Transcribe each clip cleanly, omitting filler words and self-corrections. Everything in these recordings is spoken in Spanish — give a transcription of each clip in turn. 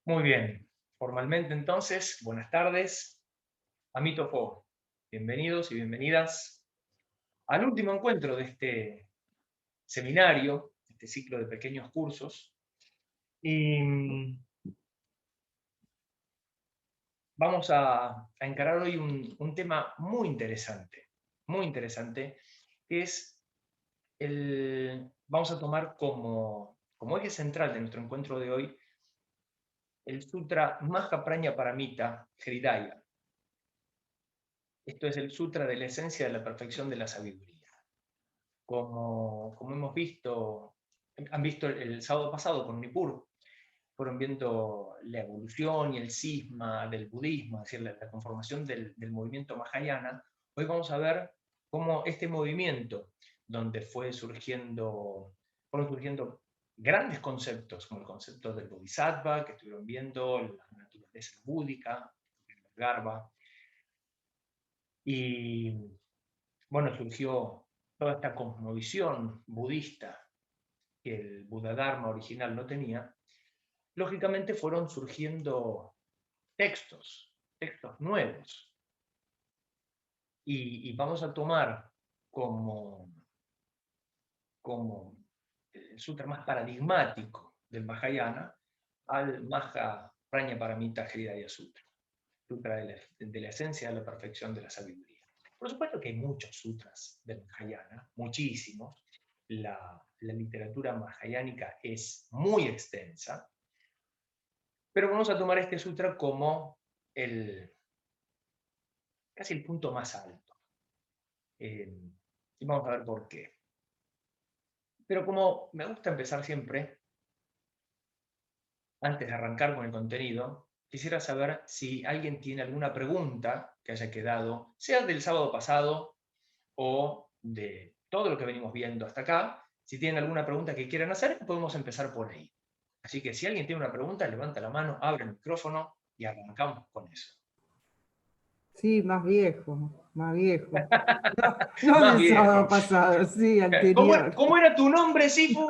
Muy bien, formalmente entonces, buenas tardes, Amito Fo. Bienvenidos y bienvenidas al último encuentro de este seminario, este ciclo de pequeños cursos. Y vamos a encarar hoy un tema muy interesante, que es vamos a tomar como eje central de nuestro encuentro de hoy el Sutra Mahaprajna Paramita Hridaya. Esto es el Sutra de la esencia de la perfección de la sabiduría. Como hemos visto, han visto el sábado pasado con Nippur, fueron viendo la evolución y el cisma del budismo, es decir, la conformación del movimiento Mahayana. Hoy vamos a ver cómo este movimiento, donde fueron surgiendo grandes conceptos, como el concepto del bodhisattva, que estuvieron viendo, la naturaleza búdica, el Garbha, y bueno, surgió toda esta cosmovisión budista que el Buddha-dharma original no tenía. Lógicamente fueron surgiendo textos nuevos, y vamos a tomar como el sutra más paradigmático del Mahayana al Mahaprajna Paramita Hridaya Sutra, sutra de la esencia de la perfección de la sabiduría. Por supuesto que hay muchos sutras del Mahayana, muchísimos. La literatura mahayánica es muy extensa, pero vamos a tomar este sutra como casi el punto más alto. Y vamos a ver por qué. Pero como me gusta empezar siempre, antes de arrancar con el contenido, quisiera saber si alguien tiene alguna pregunta que haya quedado, sea del sábado pasado o de todo lo que venimos viendo hasta acá. Si tienen alguna pregunta que quieran hacer, podemos empezar por ahí. Así que si alguien tiene una pregunta, levanta la mano, abre el micrófono y arrancamos con eso. Sí, más viejo, más viejo. No, no Más del sábado viejo. pasado, sí, ¿Cómo, anterior. cómo era tu nombre, Sifu?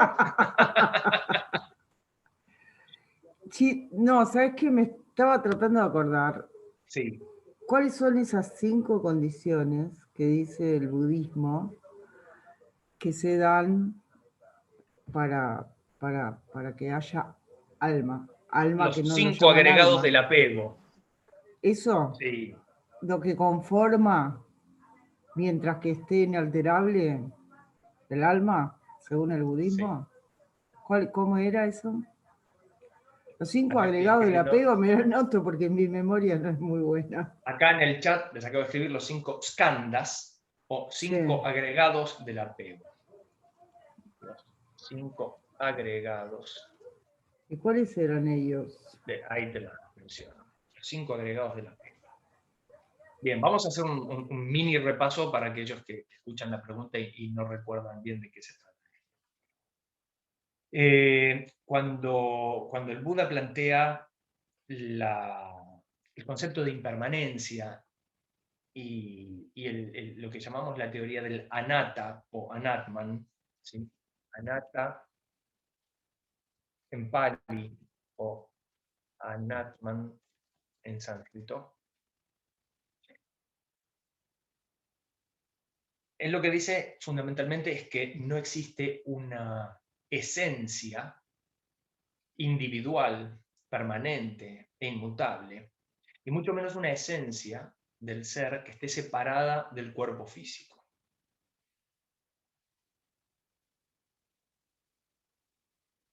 Sí, no, ¿sabes qué? Me estaba tratando de acordar. Sí. ¿Cuáles son esas 5 condiciones que dice el budismo que se dan para, para que haya alma? Alma que Los no lo 5 llaman agregados alma. del apego. Eso, Sí. lo que conforma, mientras que esté inalterable, el alma, según el Sí. budismo. ¿Cómo era eso? Los 5 Acá estoy agregados del escribiendo. apego me lo noto porque mi memoria no es muy buena. Acá en el chat les acabo de escribir los 5 skandhas o Sí. 5 agregados del apego. Los 5 agregados. ¿Y cuáles eran ellos? Ahí te lo menciono. Los 5 agregados del apego. Bien, vamos a hacer un mini repaso para aquellos que escuchan la pregunta y no recuerdan bien de qué se trata. Cuando el Buda plantea el concepto de impermanencia y lo que llamamos la teoría del anatta o anatman, ¿sí? Anatta en pali o anatman en sánscrito. Él lo que dice fundamentalmente es que no existe una esencia individual, permanente e inmutable, y mucho menos una esencia del ser que esté separada del cuerpo físico.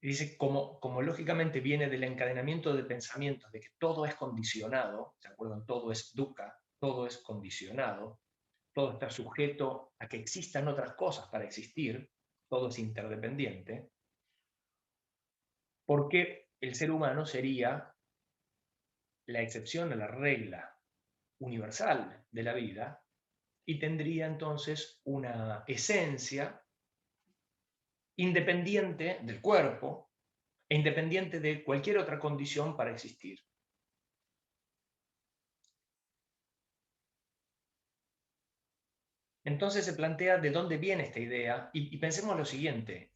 Y dice, como lógicamente viene del encadenamiento de pensamientos, de que todo es condicionado, ¿se acuerdan? Todo es dukkha, todo es condicionado, todo está sujeto a que existan otras cosas para existir, todo es interdependiente, porque el ser humano sería la excepción a la regla universal de la vida y tendría entonces una esencia independiente del cuerpo e independiente de cualquier otra condición para existir. Entonces se plantea de dónde viene esta idea y pensemos lo siguiente.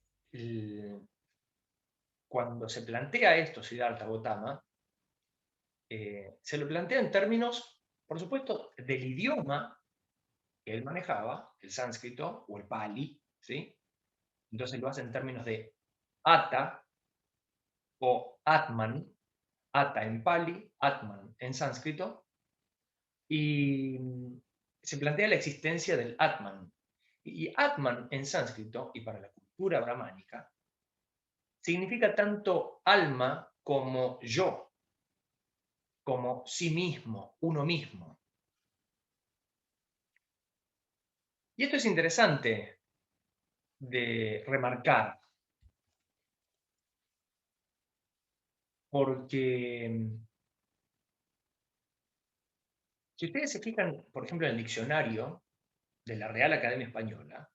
Cuando se plantea esto, Siddhartha Gautama, se lo plantea en términos, por supuesto, del idioma que él manejaba, el sánscrito o el pali, ¿sí? Entonces lo hace en términos de ata o atman, ata en pali, atman en sánscrito, y se plantea la existencia del atman. Y atman en sánscrito, y para la cultura brahmánica, significa tanto alma como yo, como sí mismo, uno mismo. Y esto es interesante de remarcar, porque si ustedes se fijan, por ejemplo, en el diccionario de la Real Academia Española,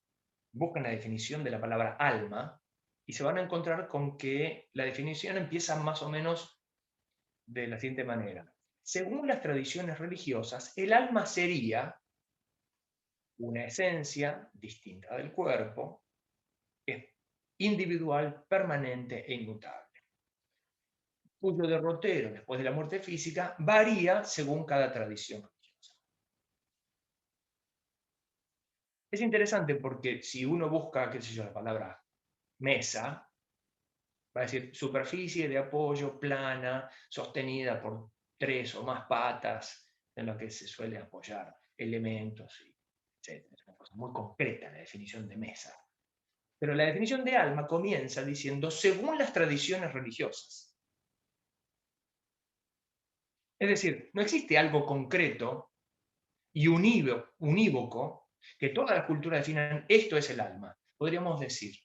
buscan la definición de la palabra alma y se van a encontrar con que la definición empieza más o menos de la siguiente manera. Según las tradiciones religiosas, el alma sería una esencia distinta del cuerpo, individual, permanente e inmutable, cuyo derrotero después de la muerte física varía según cada tradición religiosa. Es interesante porque si uno busca, qué sé yo, la palabra mesa, va a decir superficie de apoyo plana, sostenida por 3 o más patas en lo que se suele apoyar elementos, etc. Es una cosa muy concreta la definición de mesa. Pero la definición de alma comienza diciendo según las tradiciones religiosas. Es decir, no existe algo concreto y unívoco que todas las culturas definan esto es el alma. Podríamos decir,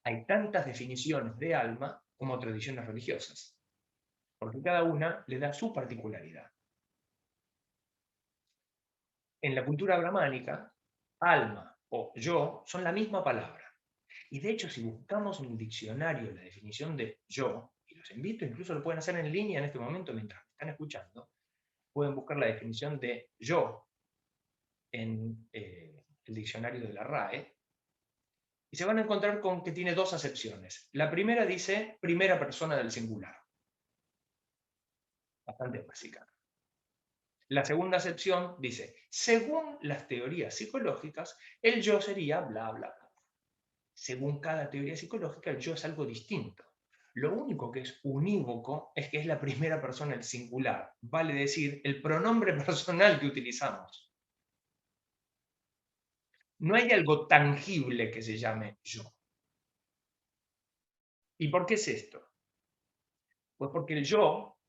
hay tantas definiciones de alma como tradiciones religiosas, porque cada una le da su particularidad. En la cultura brahmánica, alma o yo son la misma palabra. Y de hecho, si buscamos en el diccionario la definición de yo, y los invito, incluso lo pueden hacer en línea en este momento mientras me están escuchando, pueden buscar la definición de yo en el diccionario de la RAE, y se van a encontrar con que tiene dos acepciones. La primera dice primera persona del singular, bastante básica. La segunda acepción dice, según las teorías psicológicas, el yo sería bla, bla, bla. Según cada teoría psicológica, el yo es algo distinto. Lo único que es unívoco es que es la primera persona del singular, vale decir, el pronombre personal que utilizamos. No hay algo tangible que se llame yo. ¿Y por qué es esto? Pues porque el yo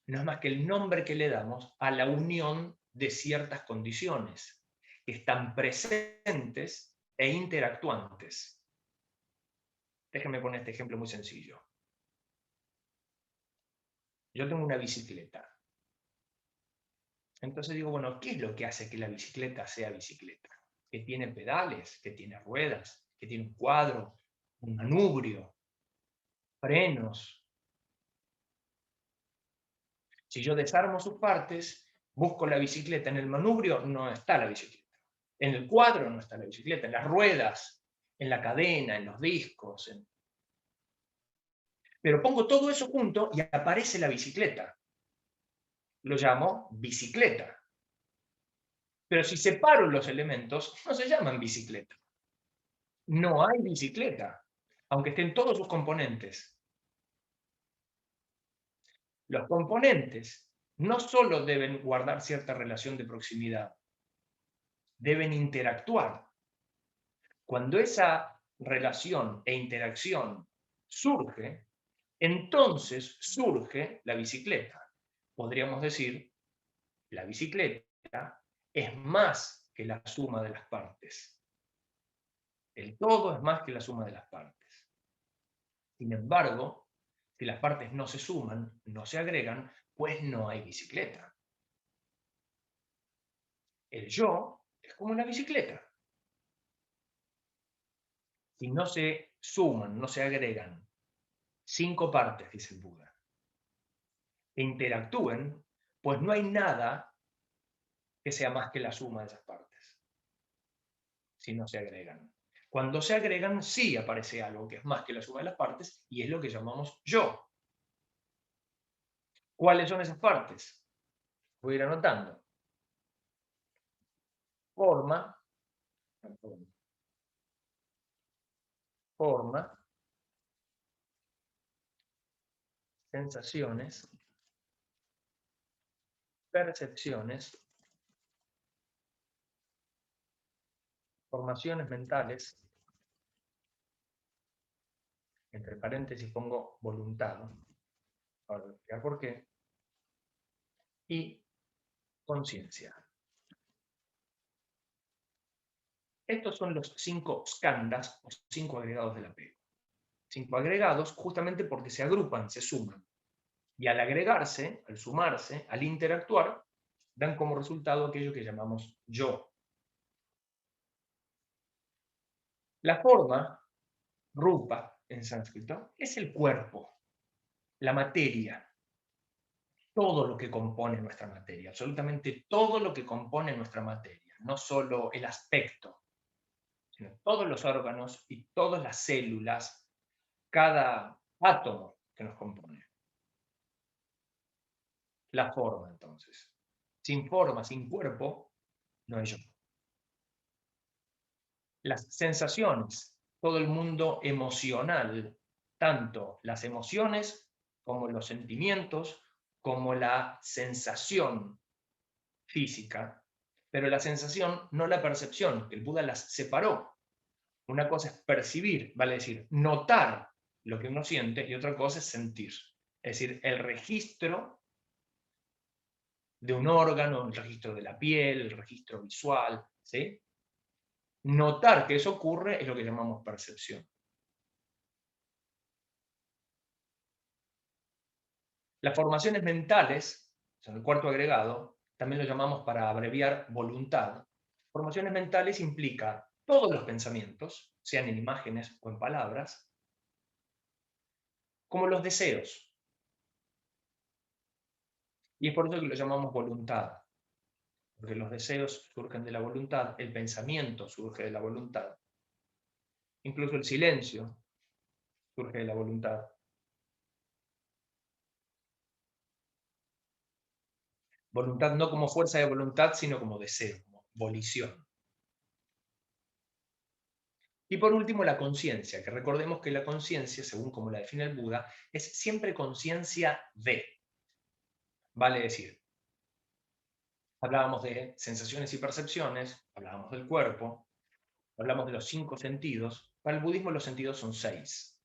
no es más que el nombre que le damos a la unión de ciertas condiciones que están presentes e interactuantes. Déjenme poner este ejemplo muy sencillo. Yo tengo una bicicleta. Entonces digo, bueno, ¿qué es lo que hace que la bicicleta sea bicicleta? Que tiene pedales, que tiene ruedas, que tiene un cuadro, un manubrio, frenos. Si yo desarmo sus partes, busco la bicicleta en el manubrio, no está la bicicleta. En el cuadro no está la bicicleta, en las ruedas, en la cadena, en los discos. Pero pongo todo eso junto y aparece la bicicleta. Lo llamo bicicleta. Pero si separo los elementos, no se llaman bicicleta. No hay bicicleta, aunque estén todos sus componentes. Los componentes no solo deben guardar cierta relación de proximidad, deben interactuar. Cuando esa relación e interacción surge, entonces surge la bicicleta. Podríamos decir, la bicicleta es más que la suma de las partes. El todo es más que la suma de las partes. Sin embargo, si las partes no se suman, no se agregan, pues no hay bicicleta. El yo es como una bicicleta. Si no se suman, no se agregan 5 partes, dice el Buda, e interactúen, pues no hay nada que sea más que la suma de esas partes, si no se agregan. Cuando se agregan, sí aparece algo que es más que la suma de las partes, y es lo que llamamos yo. ¿Cuáles son esas partes? Voy a ir anotando. Forma, forma, sensaciones, percepciones, formaciones mentales, entre paréntesis pongo voluntad, ahora voy a explicar por qué, y conciencia. Estos son los 5 skandhas o 5 agregados del apego. 5 agregados justamente porque se agrupan, se suman. Y al agregarse, al sumarse, al interactuar, dan como resultado aquello que llamamos yo. La forma, rupa en sánscrito, es el cuerpo, la materia, todo lo que compone nuestra materia, absolutamente todo lo que compone nuestra materia, no solo el aspecto, sino todos los órganos y todas las células, cada átomo que nos compone. La forma, entonces. Sin forma, sin cuerpo, no hay yo. Las sensaciones, todo el mundo emocional, tanto las emociones como los sentimientos, como la sensación física, pero la sensación, no la percepción, que el Buda las separó. Una cosa es percibir, vale decir, notar lo que uno siente, y otra cosa es sentir. Es decir, el registro de un órgano, el registro de la piel, el registro visual, ¿sí? Notar que eso ocurre es lo que llamamos percepción. Las formaciones mentales, son el cuarto agregado, también lo llamamos para abreviar voluntad. Formaciones mentales implica todos los pensamientos, sean en imágenes o en palabras, como los deseos. Y es por eso que lo llamamos voluntad, porque los deseos surgen de la voluntad, el pensamiento surge de la voluntad, incluso el silencio surge de la voluntad. Voluntad no como fuerza de voluntad, sino como deseo, como volición. Y por último, la conciencia, que recordemos que la conciencia, según como la define el Buda, es siempre conciencia de. Vale decir, hablábamos de sensaciones y percepciones, hablábamos del cuerpo, hablamos de los 5 sentidos. Para el budismo los sentidos son 6.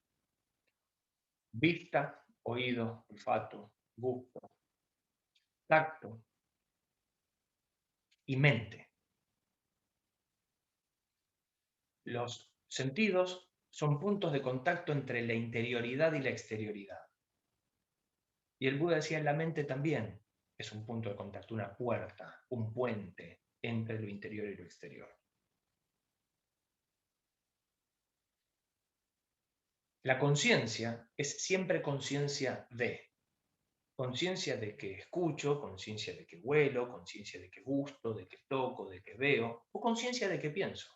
Vista, oído, olfato, gusto, tacto y mente. Los sentidos son puntos de contacto entre la interioridad y la exterioridad. Y el Buda decía, la mente también es un punto de contacto, una puerta, un puente entre lo interior y lo exterior. La conciencia es siempre conciencia de. Conciencia de que escucho, conciencia de que huelo, conciencia de que gusto, de que toco, de que veo, o conciencia de que pienso.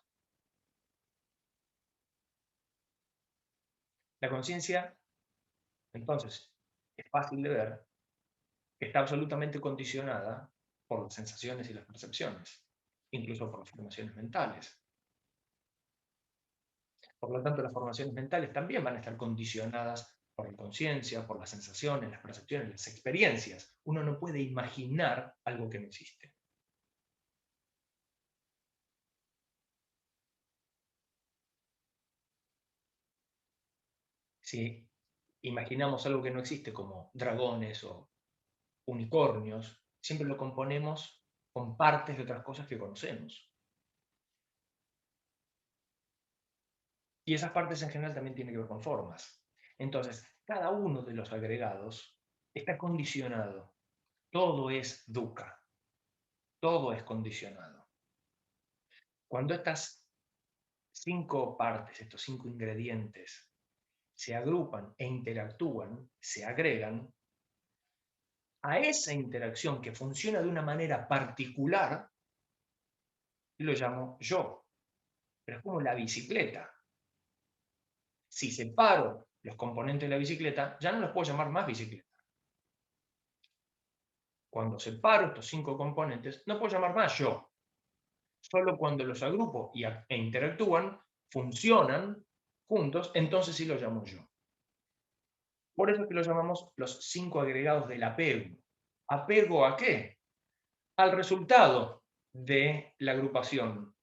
La conciencia, entonces, es fácil de ver, está absolutamente condicionada por las sensaciones y las percepciones, incluso por las formaciones mentales. Por lo tanto, las formaciones mentales también van a estar condicionadas por la conciencia, por las sensaciones, las percepciones, las experiencias. Uno no puede imaginar algo que no existe. Si imaginamos algo que no existe, como dragones o unicornios, siempre lo componemos con partes de otras cosas que conocemos. Y esas partes en general también tienen que ver con formas. Entonces, cada uno de los agregados está condicionado. Todo es dukkha. Todo es condicionado. Cuando estas 5 partes, estos 5 ingredientes, se agrupan e interactúan, se agregan, a esa interacción que funciona de una manera particular, lo llamo yo. Pero es como la bicicleta. Si separo los componentes de la bicicleta, ya no los puedo llamar más bicicleta. Cuando separo estos 5 componentes, no puedo llamar más yo. Solo cuando los agrupo e interactúan, funcionan juntos, entonces sí los llamo yo. Por eso es que los llamamos los 5 agregados del apego. ¿Apego a qué? Al resultado de la agrupación.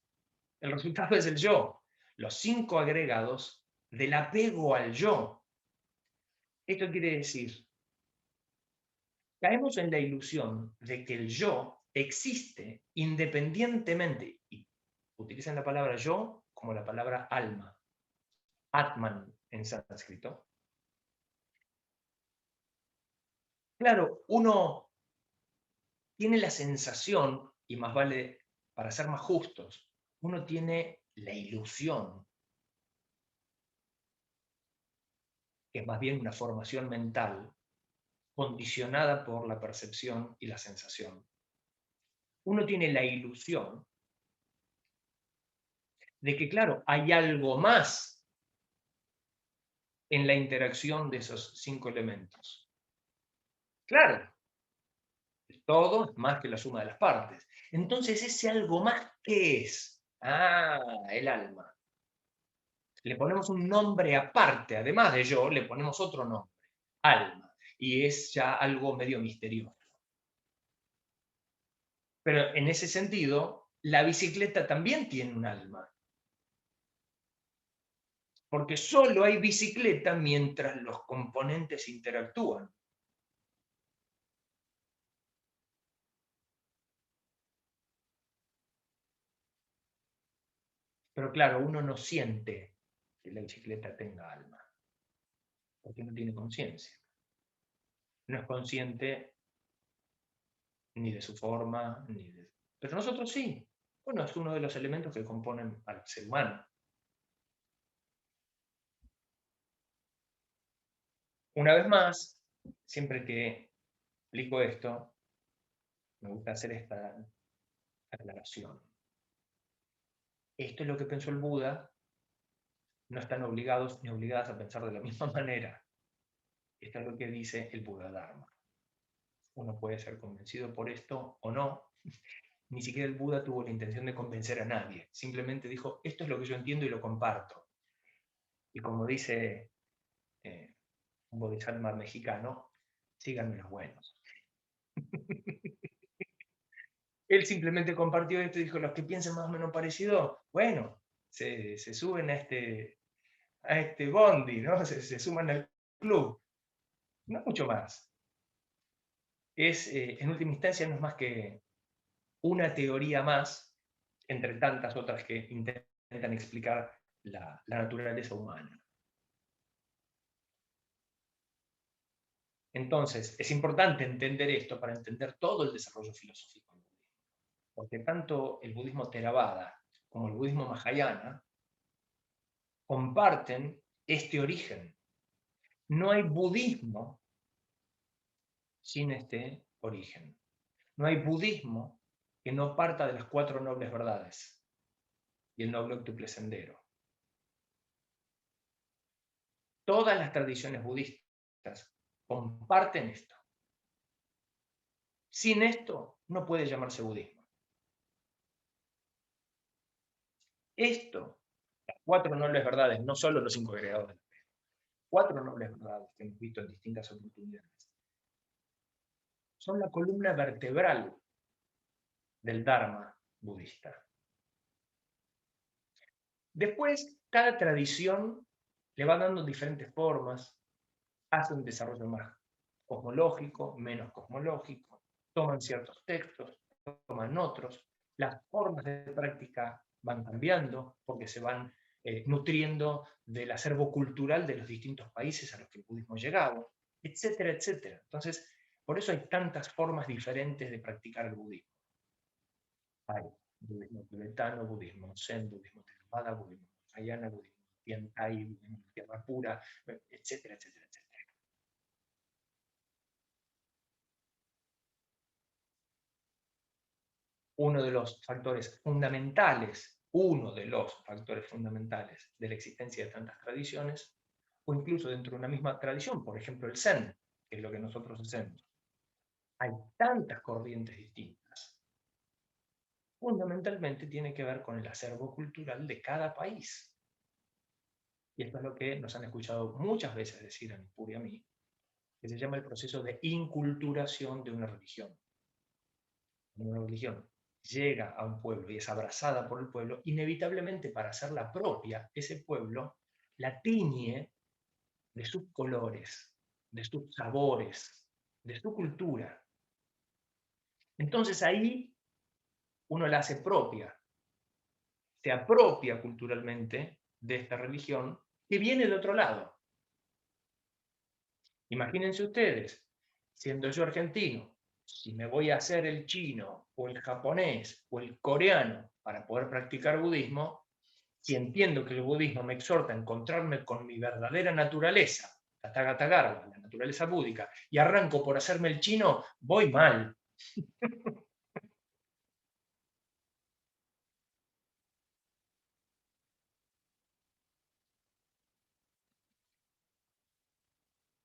El resultado es el yo. Los 5 agregados del apego al yo. Esto quiere decir, caemos en la ilusión de que el yo existe independientemente, y utilizan la palabra yo como la palabra alma, Atman en sánscrito. Claro, uno tiene la sensación, y más vale, para ser más justos, uno tiene la ilusión, que es más bien una formación mental condicionada por la percepción y la sensación. Uno tiene la ilusión de que, claro, hay algo más en la interacción de esos 5 elementos. Claro, todo es más que la suma de las partes. Entonces, ese algo más, ¿qué es? Ah, el alma. Le ponemos un nombre aparte, además de yo, le ponemos otro nombre, alma. Y es ya algo medio misterioso. Pero en ese sentido, la bicicleta también tiene un alma. Porque solo hay bicicleta mientras los componentes interactúan. Pero claro, uno no siente que la bicicleta tenga alma, porque no tiene conciencia. No es consciente ni de su forma, ni de... Pero nosotros sí. Bueno, es uno de los elementos que componen al ser humano. Una vez más, siempre que explico esto, me gusta hacer esta aclaración. Esto es lo que pensó el Buda, no están obligados ni obligadas a pensar de la misma manera. Esto es lo que dice el Buda Dharma. Uno puede ser convencido por esto o no. Ni siquiera el Buda tuvo la intención de convencer a nadie. Simplemente dijo, esto es lo que yo entiendo y lo comparto. Y como dice un bodhisattva mexicano, síganme los buenos. Él simplemente compartió esto y dijo, los que piensen más o menos parecido, bueno, se suben a este bondi, ¿no? Se suman al club. No mucho más. En última instancia, no es más que una teoría más, entre tantas otras que intentan explicar la naturaleza humana. Entonces, es importante entender esto para entender todo el desarrollo filosófico del budismo. Porque tanto el budismo Theravada como el budismo Mahayana comparten este origen. No hay budismo sin este origen. No hay budismo que no parta de las 4 nobles verdades y el noble octuple sendero. Todas las tradiciones budistas comparten esto. Sin esto no puede llamarse budismo. Esto, las 4 nobles verdades, no solo los 5 agregados de la fe, 4 nobles verdades que hemos visto en distintas oportunidades, son la columna vertebral del Dharma budista. Después, cada tradición le va dando diferentes formas, hace un desarrollo más cosmológico, menos cosmológico, toman ciertos textos, toman otros, las formas de práctica van cambiando porque se van nutriendo del acervo cultural de los distintos países a los que el budismo llegaba, etcétera, etcétera. Entonces, por eso hay tantas formas diferentes de practicar el budismo. Hay budismo tibetano, budismo zen, budismo theravada, budismo mahayana, budismo tiantai, budismo tierra pura, etcétera, etcétera, etcétera. Uno de los factores fundamentales de la existencia de tantas tradiciones, o incluso dentro de una misma tradición, por ejemplo el Zen, que es lo que nosotros hacemos, hay tantas corrientes distintas, fundamentalmente tiene que ver con el acervo cultural de cada país. Y esto es lo que nos han escuchado muchas veces decir a Nippur y a mí, que se llama el proceso de inculturación de una religión. Cuando una religión llega a un pueblo y es abrazada por el pueblo, inevitablemente para hacerla propia, ese pueblo la tiñe de sus colores, de sus sabores, de su cultura. Entonces ahí uno la hace propia, se apropia culturalmente de esta religión que viene de otro lado. Imagínense ustedes, siendo yo argentino, si me voy a hacer el chino o el japonés o el coreano para poder practicar budismo, si entiendo que el budismo me exhorta a encontrarme con mi verdadera naturaleza, la Tathagata Garbha, la naturaleza búdica, y arranco por hacerme el chino, voy mal.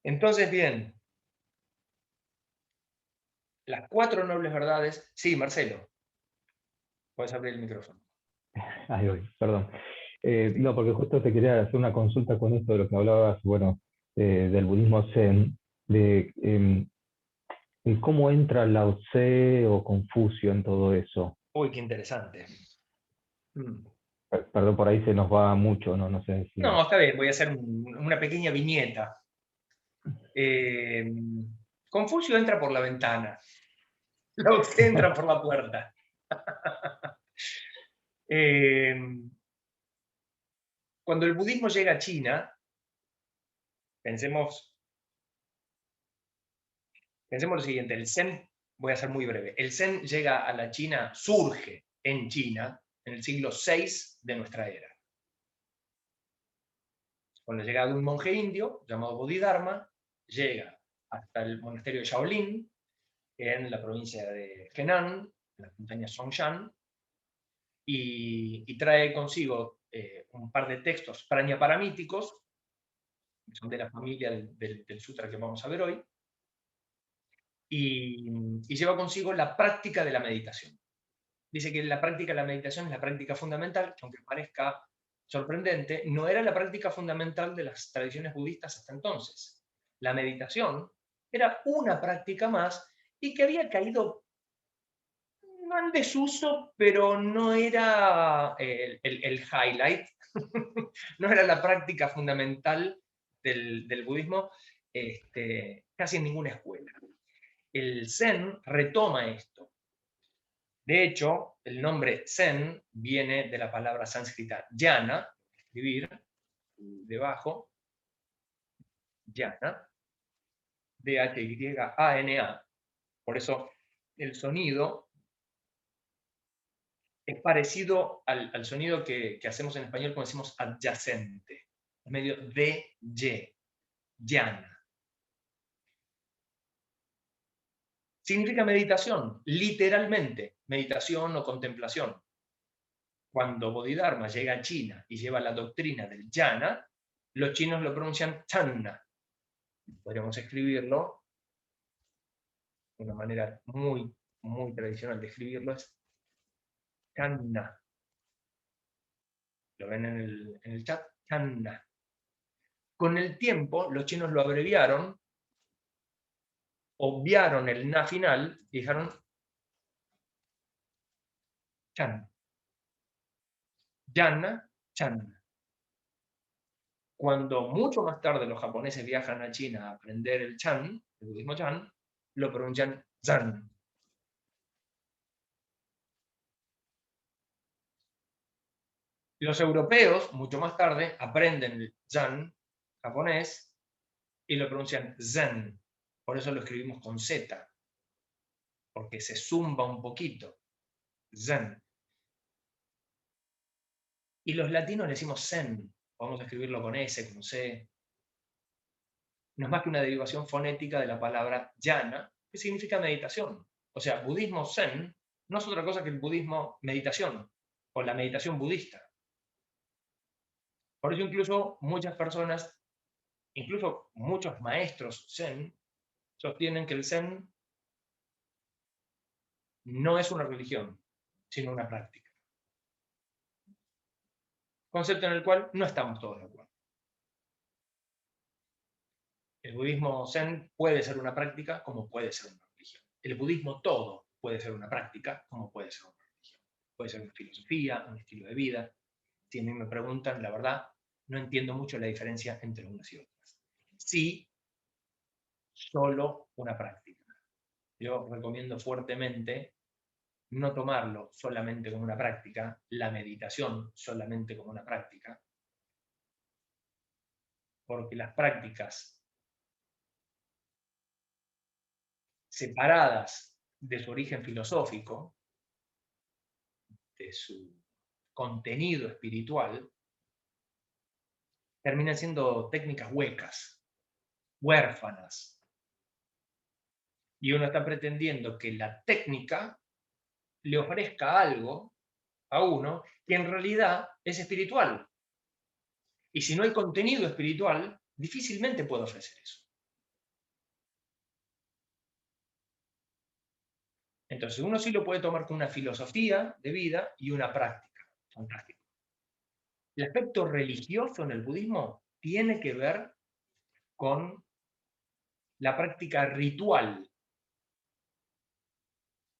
Entonces, bien, las 4 nobles verdades. Sí, Marcelo, puedes abrir el micrófono. Ahí voy, perdón. No, porque justo te quería hacer una consulta con esto de lo que hablabas, bueno, del budismo zen, de cómo entra Lao Tse o Confucio en todo eso. Uy, qué interesante. Perdón, por ahí se nos va mucho, no sé si... No, está bien, voy a hacer una pequeña viñeta. Confucio entra por la ventana, Lao Tse entra por la puerta. Cuando el budismo llega a China, pensemos lo siguiente, el Zen, voy a ser muy breve, el Zen llega a la China, surge en China en el siglo VI de nuestra era. Con la llegada de un monje indio llamado Bodhidharma, llega hasta el monasterio de Shaolin, en la provincia de Henan, en las montañas Songshan, y trae consigo un par de textos prañaparamíticos, que son de la familia del sutra que vamos a ver hoy, y lleva consigo la práctica de la meditación. Dice que la práctica de la meditación es la práctica fundamental, que aunque parezca sorprendente, no era la práctica fundamental de las tradiciones budistas hasta entonces. La meditación era una práctica más y que había caído no en desuso, pero no era el highlight, no era la práctica fundamental del budismo casi en ninguna escuela. El Zen retoma esto. De hecho, el nombre Zen viene de la palabra sánscrita jnana, escribir, debajo, jnana, D-H-Y-A-N-A. Por eso el sonido es parecido al sonido que hacemos en español cuando decimos adyacente, es medio de, y, jnana. Significa meditación, literalmente, meditación o contemplación. Cuando Bodhidharma llega a China y lleva la doctrina del jnana, los chinos lo pronuncian channa. Podríamos escribirlo de una manera muy, muy tradicional de escribirlo, es channa. Lo ven en el chat, channa. Con el tiempo, los chinos lo abreviaron, obviaron el na final y dijeron chan. Yanna, channa. Cuando mucho más tarde los japoneses viajan a China a aprender el Chan, el budismo Chan, lo pronuncian Zan. Los europeos, mucho más tarde, aprenden el Zan japonés y lo pronuncian Zen. Por eso lo escribimos con Z, porque se zumba un poquito. Zen. Y los latinos le decimos Zen. Vamos a escribirlo con S, con C. No es más que una derivación fonética de la palabra jhana, que significa meditación. O sea, budismo zen no es otra cosa que el budismo meditación, o la meditación budista. Por eso incluso muchas personas, incluso muchos maestros zen, sostienen que el zen no es una religión, sino una práctica. Concepto en el cual no estamos todos de acuerdo. El budismo zen puede ser una práctica como puede ser una religión. El budismo todo puede ser una práctica como puede ser una religión. Puede ser una filosofía, un estilo de vida. Si a mí me preguntan, la verdad, no entiendo mucho la diferencia entre unas y otras. Sí, solo una práctica. Yo recomiendo fuertemente no tomarlo solamente como una práctica, la meditación solamente como una práctica, porque las prácticas separadas de su origen filosófico, de su contenido espiritual, terminan siendo técnicas huecas, huérfanas. Y uno está pretendiendo que la técnica le ofrezca algo a uno que en realidad es espiritual. Y si no hay contenido espiritual, difícilmente puede ofrecer eso. Entonces uno sí lo puede tomar como una filosofía de vida y una práctica. Fantástico. El aspecto religioso en el budismo tiene que ver con la práctica ritual,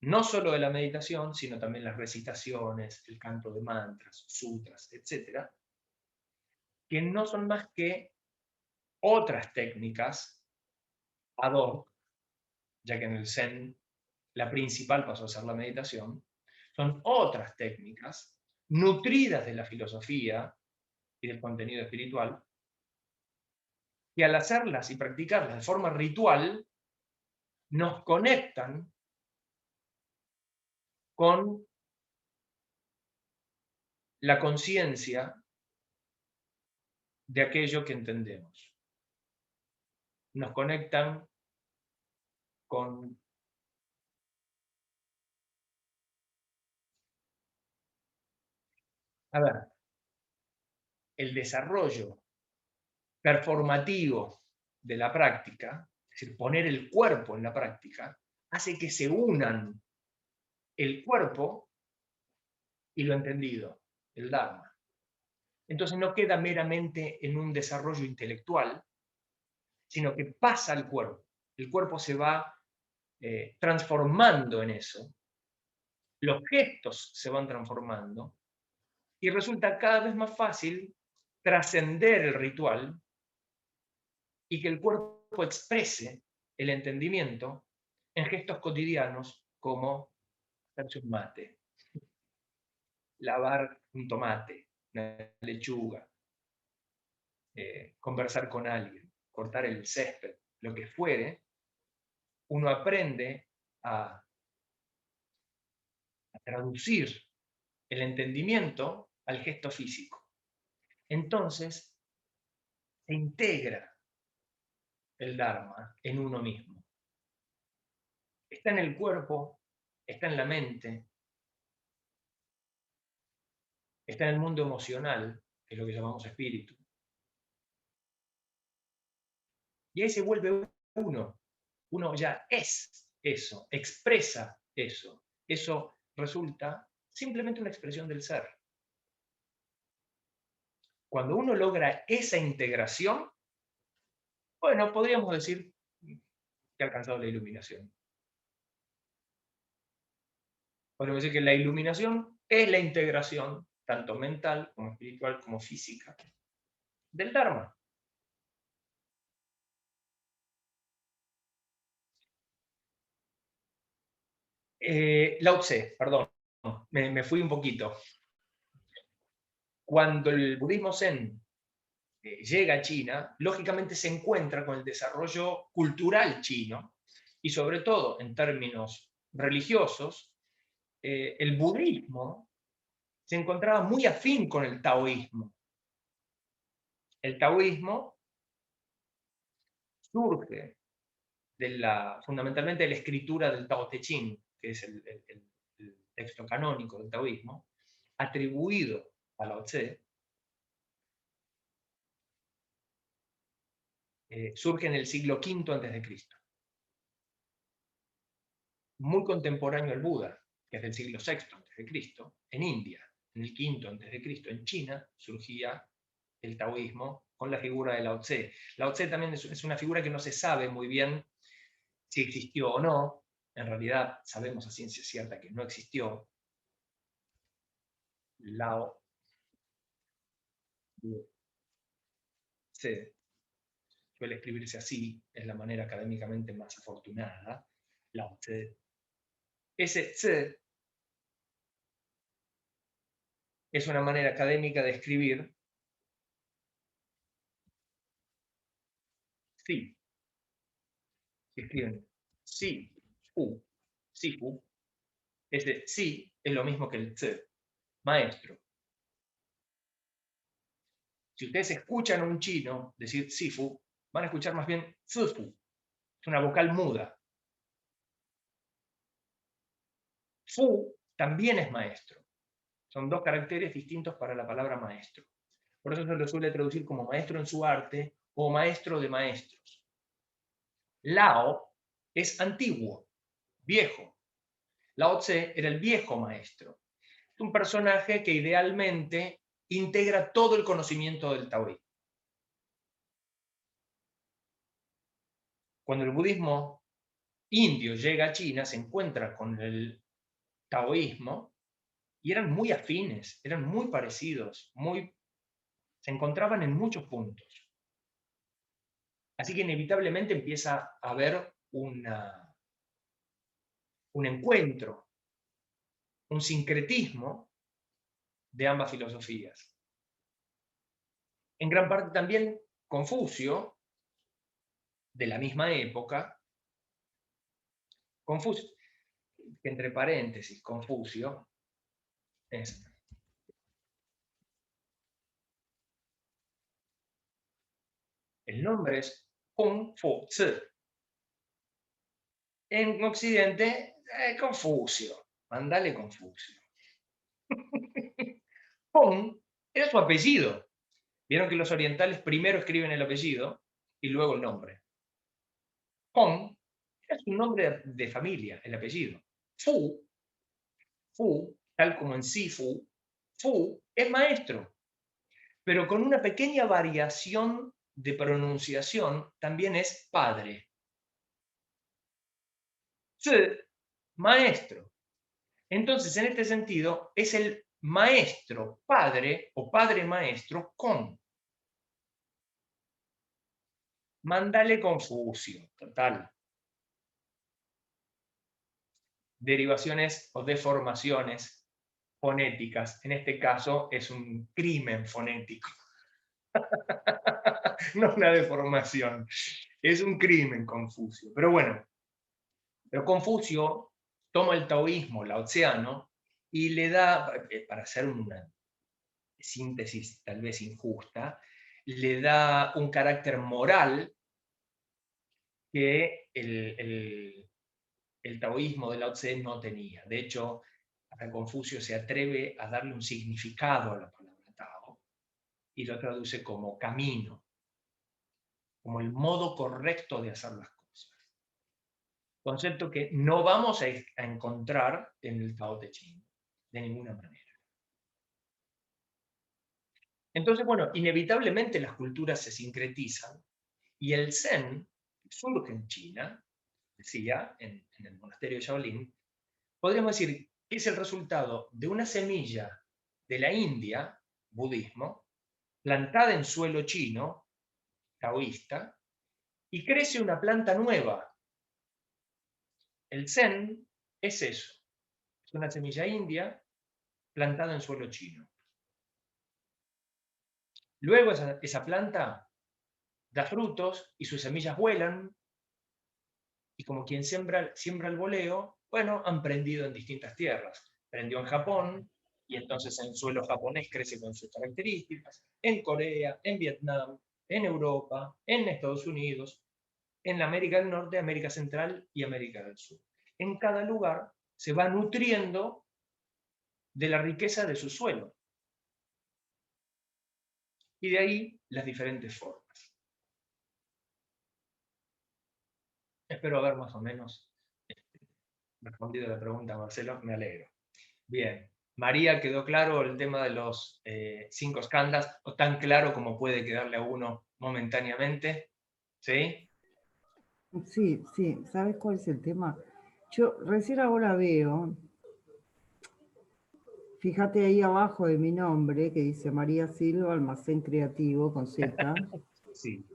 no solo de la meditación, sino también las recitaciones, el canto de mantras, sutras, etc., que no son más que otras técnicas ad hoc, ya que en el Zen la principal pasó a ser la meditación, son otras técnicas nutridas de la filosofía y del contenido espiritual, que al hacerlas y practicarlas de forma ritual, nos conectan con la conciencia de aquello que entendemos. Nos conectan con el desarrollo performativo de la práctica, es decir, poner el cuerpo en la práctica, hace que se unan el cuerpo y lo entendido, el Dharma. Entonces no queda meramente en un desarrollo intelectual, sino que pasa al cuerpo. El cuerpo se va transformando en eso, los gestos se van transformando y resulta cada vez más fácil trascender el ritual y que el cuerpo exprese el entendimiento en gestos cotidianos como hacerse un mate, lavar un tomate, una lechuga, conversar con alguien, cortar el césped, lo que fuere. Uno aprende a traducir el entendimiento al gesto físico. Entonces, se integra el Dharma en uno mismo. Está en el cuerpo, está en la mente, está en el mundo emocional, que es lo que llamamos espíritu. Y ahí se vuelve uno. Uno ya es eso, expresa eso. Eso resulta simplemente una expresión del ser. Cuando uno logra esa integración, bueno, podríamos decir que ha alcanzado la iluminación. Podríamos decir que la iluminación es la integración, tanto mental como espiritual como física, del Dharma. Lao Tse, perdón, me fui un poquito. Cuando el budismo zen llega a China, lógicamente se encuentra con el desarrollo cultural chino y sobre todo en términos religiosos, el budismo se encontraba muy afín con el taoísmo. El taoísmo surge fundamentalmente de la escritura del Tao Te Ching, que es el texto canónico del taoísmo, atribuido a Lao Tse, surge en el siglo V a.C. muy contemporáneo al Buda, que es del siglo VI a.C., en India, en el V a.C., en China, surgía el taoísmo con la figura de Lao Tse. Lao Tse también es una figura que no se sabe muy bien si existió o no. En realidad sabemos a ciencia cierta que no existió. Lao Tse suele escribirse así, es la manera académicamente más afortunada. Lao Tse. Ese Tse es una manera académica de escribir sí. Se escriben si, fu, sifu. Ese sí es lo mismo que el tse, maestro. Si ustedes escuchan a un chino decir sifu, van a escuchar más bien zifu. Es una vocal muda. Fu también es maestro. Son dos caracteres distintos para la palabra maestro. Por eso se lo suele traducir como maestro en su arte o maestro de maestros. Lao es antiguo, viejo. Lao Tse era el viejo maestro. Es un personaje que idealmente integra todo el conocimiento del taoísmo. Cuando el budismo indio llega a China, se encuentra con el taoísmo y eran muy afines, eran muy parecidos, se encontraban en muchos puntos. Así que inevitablemente empieza a haber un encuentro, un sincretismo de ambas filosofías. En gran parte también Confucio, de la misma época, Confucio, que entre paréntesis, Confucio, es el nombre es Kung Fu Tzu. En Occidente, Confucio, mandale Confucio. Kung era su apellido. Vieron que los orientales primero escriben el apellido y luego el nombre. Kong era su nombre de familia, el apellido. Fu, tal como en Sifu, Fu es maestro, pero con una pequeña variación de pronunciación también es padre. Tzu, maestro. Entonces, en este sentido, es el maestro padre o padre maestro con. Mándale Confucio, total. Derivaciones o deformaciones fonéticas. En este caso es un crimen fonético. No una deformación. Es un crimen Confucio. Pero bueno, pero Confucio toma el taoísmo laoziano y le da, para hacer una síntesis tal vez injusta, le da un carácter moral que el taoísmo de Lao Tse no tenía. De hecho, hasta Confucio se atreve a darle un significado a la palabra Tao y lo traduce como camino, como el modo correcto de hacer las cosas. Concepto que no vamos a encontrar en el Tao Te Ching, de ninguna manera. Entonces, bueno, inevitablemente las culturas se sincretizan y el Zen surge en China, decía, en el monasterio de Shaolin. Podríamos decir que es el resultado de una semilla de la India, budismo, plantada en suelo chino, taoísta, y crece una planta nueva. El Zen es eso, es una semilla india plantada en suelo chino. Luego esa planta da frutos y sus semillas vuelan, y como quien siembra el voleo, bueno, han prendido en distintas tierras. Prendió en Japón, y entonces en suelo japonés crece con sus características, en Corea, en Vietnam, en Europa, en Estados Unidos, en la América del Norte, América Central y América del Sur. En cada lugar se va nutriendo de la riqueza de su suelo. Y de ahí las diferentes formas. Espero haber más o menos respondido la pregunta, Marcelo, me alegro. Bien. María, ¿quedó claro el tema de los 5 skandhas? ¿O tan claro como puede quedarle a uno momentáneamente? ¿Sí? Sí, sí, ¿sabes cuál es el tema? Yo recién ahora veo, fíjate ahí abajo de mi nombre, que dice María Silva, Almacén Creativo, con Z. Sí.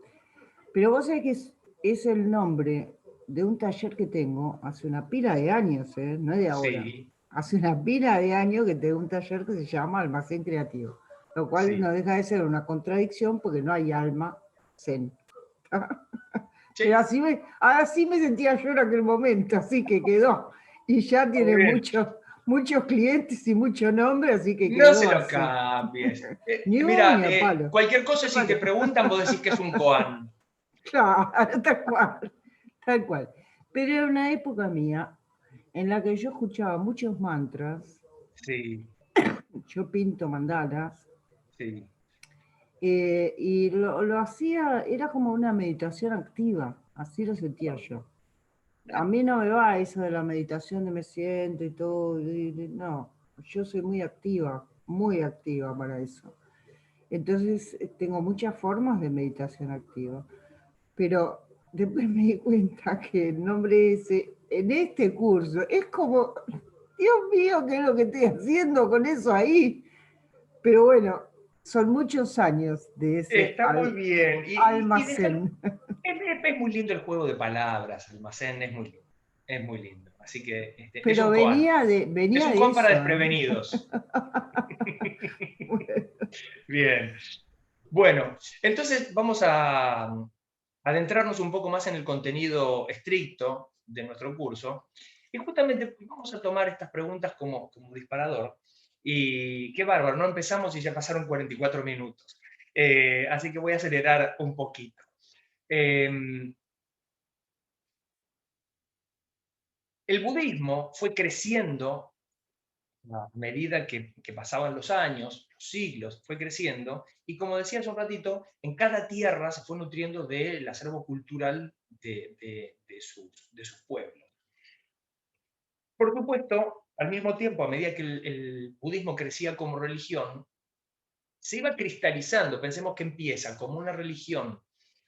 Pero vos sabés que es el nombre de un taller que tengo hace una pila de años, no es de ahora. Sí, Hace una pila de años que tengo un taller que se llama Almacén Creativo, lo cual sí. no deja de ser una contradicción porque no hay alma zen. Sí, Pero así me sentía yo en aquel momento, así que quedó. Y ya muy tiene bien. muchos clientes y mucho nombre, así que No quedó se lo así. cambies. Ni Mira, a palo. cualquier Ni cosa, a si te palo. preguntan, vos decís que es un koan. Claro, tal cual, tal cual. Pero era una época mía en la que yo escuchaba muchos mantras, Sí, yo pinto mandalas, sí. y lo hacía, era como una meditación activa, así lo sentía yo. A mí no me va eso de la meditación de me siento y todo, no, yo soy muy activa para eso. Entonces tengo muchas formas de meditación activa, pero después me di cuenta que el nombre ese, en este curso, es como, Dios mío, ¿qué es lo que estoy haciendo con eso ahí? Pero bueno, son muchos años de ese Está muy bien. Y almacén. es muy lindo el juego de palabras, almacén, es muy lindo. Es muy lindo. Así que es Pero un koan. Es venía un de koan para eso, ¿eh? desprevenidos. Bien. Bueno, entonces vamos a adentrarnos un poco más en el contenido estricto de nuestro curso. Y justamente vamos a tomar estas preguntas como disparador. Y qué bárbaro, no empezamos y ya pasaron 44 minutos. Así que voy a acelerar un poquito. El budismo fue creciendo a medida que pasaban los años, los siglos, fue creciendo, y como decía hace un ratito, en cada tierra se fue nutriendo del acervo cultural de sus pueblos. Por supuesto, al mismo tiempo, a medida que el budismo crecía como religión, se iba cristalizando. Pensemos que empieza como una religión,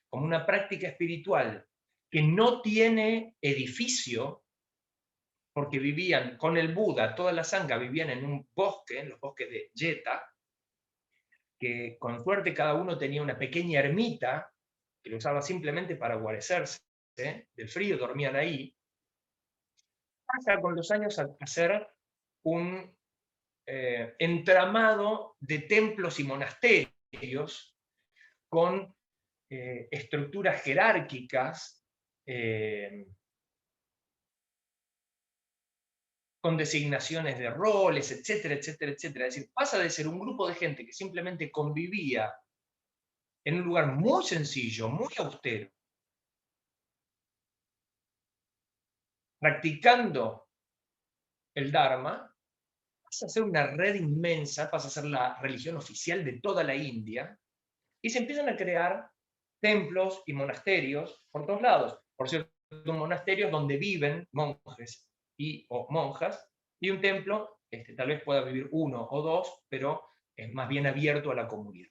como una práctica espiritual que no tiene edificio, porque vivían con el Buda, toda la sangha vivían en un bosque, en los bosques de Yeta, que con suerte cada uno tenía una pequeña ermita que lo usaba simplemente para guarecerse del frío, dormían ahí. Pasa con los años a ser un entramado de templos y monasterios con estructuras jerárquicas, con designaciones de roles, etcétera, etcétera, etcétera. Es decir, pasa de ser un grupo de gente que simplemente convivía en un lugar muy sencillo, muy austero, practicando el Dharma, pasa a ser una red inmensa, pasa a ser la religión oficial de toda la India, y se empiezan a crear templos y monasterios por todos lados. Por cierto, monasterios donde viven monjes o monjas, y un templo tal vez pueda vivir uno o dos, pero es más bien abierto a la comunidad.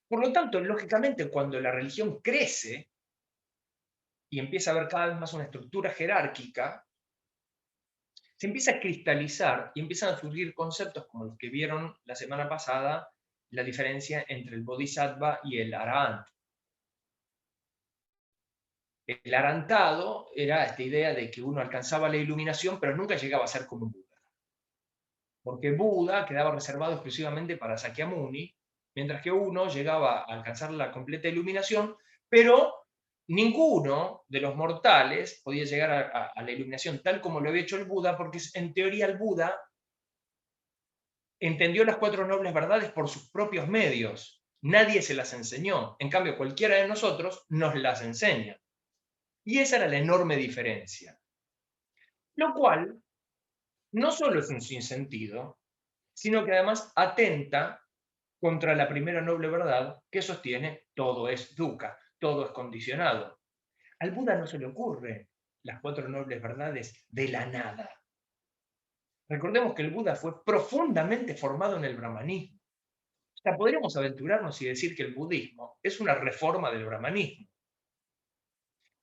Por lo tanto, lógicamente, cuando la religión crece y empieza a haber cada vez más una estructura jerárquica, se empieza a cristalizar y empiezan a surgir conceptos como los que vieron la semana pasada, la diferencia entre el bodhisattva y el arahant. El arhantado era esta idea de que uno alcanzaba la iluminación, pero nunca llegaba a ser como un Buda. Porque Buda quedaba reservado exclusivamente para Sakyamuni, mientras que uno llegaba a alcanzar la completa iluminación, pero ninguno de los mortales podía llegar a la iluminación tal como lo había hecho el Buda, porque en teoría el Buda entendió las 4 nobles verdades por sus propios medios. Nadie se las enseñó. En cambio, cualquiera de nosotros nos las enseña. Y esa era la enorme diferencia. Lo cual no solo es un sinsentido, sino que además atenta contra la primera noble verdad que sostiene todo es dukkha, todo es condicionado. Al Buda no se le ocurre las 4 nobles verdades de la nada. Recordemos que el Buda fue profundamente formado en el brahmanismo. O sea, podríamos aventurarnos y decir que el budismo es una reforma del brahmanismo.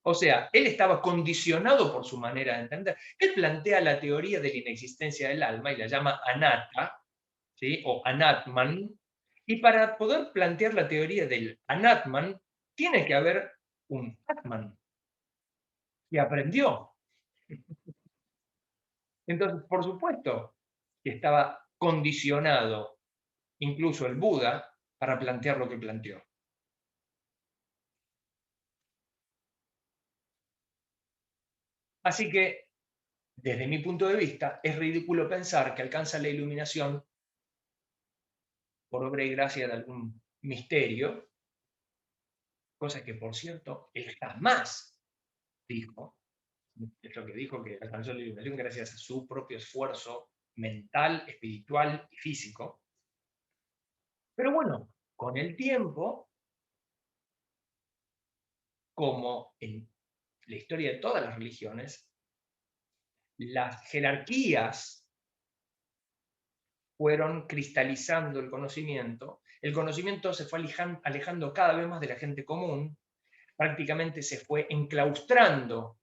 O sea, él estaba condicionado por su manera de entender. Él plantea la teoría de la inexistencia del alma y la llama anatta, ¿sí? O anatman. Y para poder plantear la teoría del anatman, tiene que haber un atman que aprendió. Entonces, por supuesto que estaba condicionado incluso el Buda para plantear lo que planteó. Así que, desde mi punto de vista, es ridículo pensar que alcanza la iluminación por obra y gracia de algún misterio, cosa que, por cierto, él jamás dijo. Es lo que dijo, que alcanzó la iluminación gracias a su propio esfuerzo mental, espiritual y físico. Pero bueno, con el tiempo, como en la historia de todas las religiones, las jerarquías fueron cristalizando el conocimiento se fue alejando cada vez más de la gente común, prácticamente se fue enclaustrando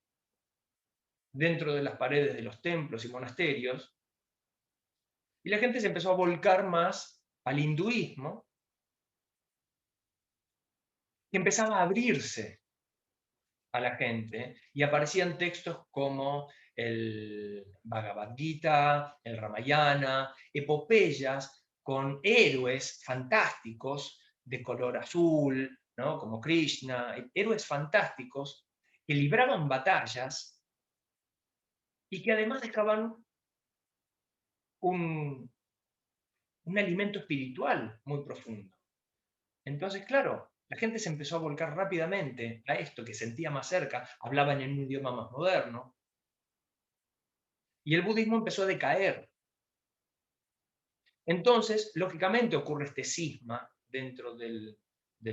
dentro de las paredes de los templos y monasterios, y la gente se empezó a volcar más al hinduismo, y empezaba a abrirse a la gente, y aparecían textos como el Bhagavad Gita, el Ramayana, epopeyas con héroes fantásticos de color azul, ¿no? Como Krishna, héroes fantásticos que libraban batallas y que además dejaban un, un alimento espiritual muy profundo. Entonces, claro, la gente se empezó a volcar rápidamente a esto que sentía más cerca, hablaban en un idioma más moderno, y el budismo empezó a decaer. Entonces, lógicamente ocurre este cisma dentro del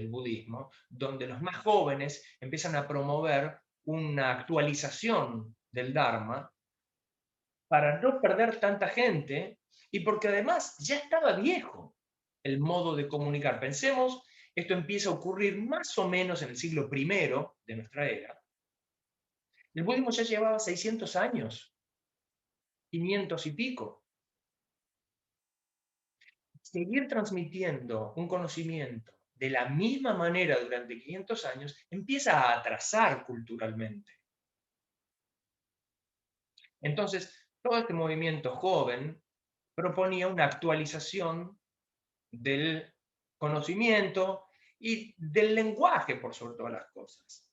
budismo, donde los más jóvenes empiezan a promover una actualización del Dharma para no perder tanta gente y porque además ya estaba viejo el modo de comunicar. Pensemos, esto empieza a ocurrir más o menos en el siglo I de nuestra era. El budismo ya llevaba 600 años, 500 y pico. Seguir transmitiendo un conocimiento de la misma manera durante 500 años empieza a atrasar culturalmente. Entonces, todo este movimiento joven proponía una actualización del conocimiento y del lenguaje, por sobre todas las cosas.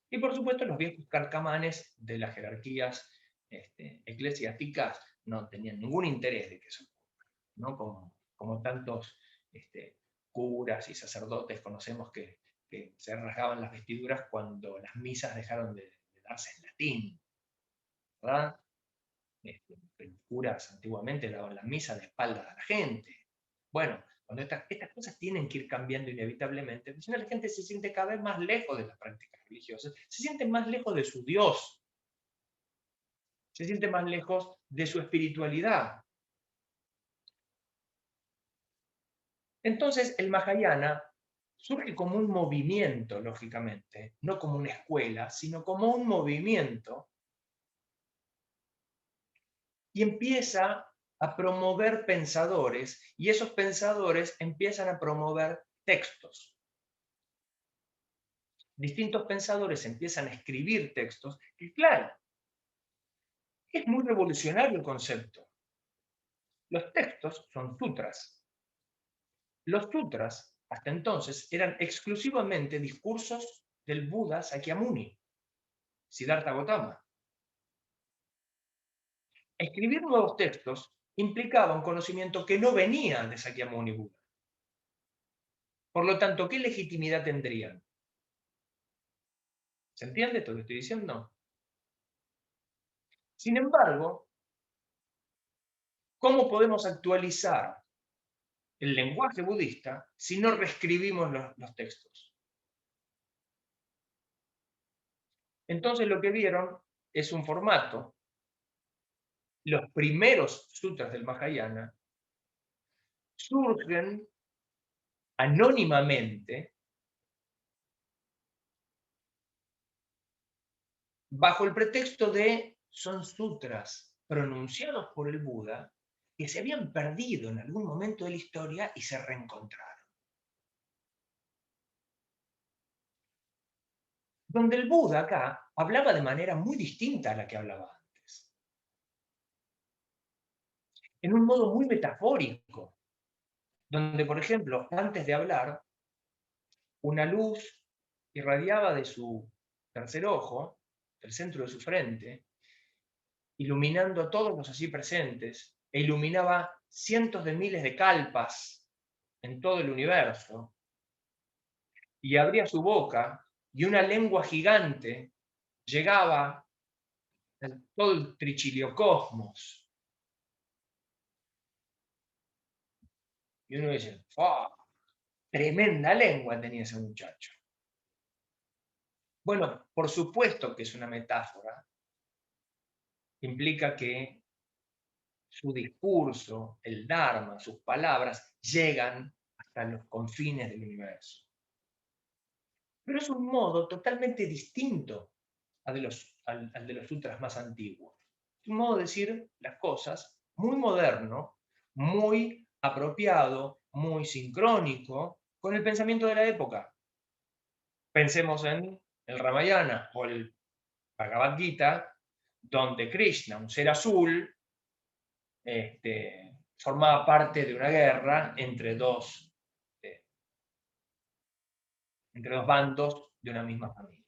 Y por supuesto, los viejos carcamanes de las jerarquías eclesiásticas no tenían ningún interés de que eso ocurra, ¿no? Como tantos curas y sacerdotes conocemos que se rasgaban las vestiduras cuando las misas dejaron de darse en latín, ¿verdad? Los curas antiguamente daban la misa de espaldas a la gente. Bueno, cuando estas cosas tienen que ir cambiando inevitablemente, porque si no la gente se siente cada vez más lejos de las prácticas religiosas, se siente más lejos de su Dios, se siente más lejos de su espiritualidad. Entonces el Mahayana surge como un movimiento, lógicamente, no como una escuela, sino como un movimiento, y empieza a promover pensadores, y esos pensadores empiezan a promover textos. Distintos pensadores empiezan a escribir textos, y claro, es muy revolucionario el concepto. Los textos son sutras. Los sutras, hasta entonces, eran exclusivamente discursos del Buda Sakyamuni, Siddhartha Gautama. Escribir nuevos textos implicaba un conocimiento que no venía de Sakyamuni Buda. Por lo tanto, ¿qué legitimidad tendrían? ¿Se entiende esto que estoy diciendo? Sin embargo, ¿cómo podemos actualizar el lenguaje budista si no reescribimos los textos. Entonces lo que vieron es un formato. Los primeros sutras del Mahayana surgen anónimamente bajo el pretexto de son sutras pronunciados por el Buda que se habían perdido en algún momento de la historia y se reencontraron. Donde el Buda acá hablaba de manera muy distinta a la que hablaba antes. En un modo muy metafórico, donde, por ejemplo, antes de hablar, una luz irradiaba de su tercer ojo, del centro de su frente, iluminando a todos los allí presentes, e iluminaba cientos de miles de kalpas en todo el universo, y abría su boca, y una lengua gigante llegaba a todo el trichiliocosmos. Y uno dice, ¡oh! Tremenda lengua tenía ese muchacho. Bueno, por supuesto que es una metáfora. Implica que su discurso, el Dharma, sus palabras, llegan hasta los confines del universo. Pero es un modo totalmente distinto al de los sutras más antiguos. Es un modo de decir las cosas muy moderno, muy apropiado, muy sincrónico con el pensamiento de la época. Pensemos en el Ramayana o el Bhagavad Gita, donde Krishna, un ser azul, formaba parte de una guerra entre dos bandos de una misma familia.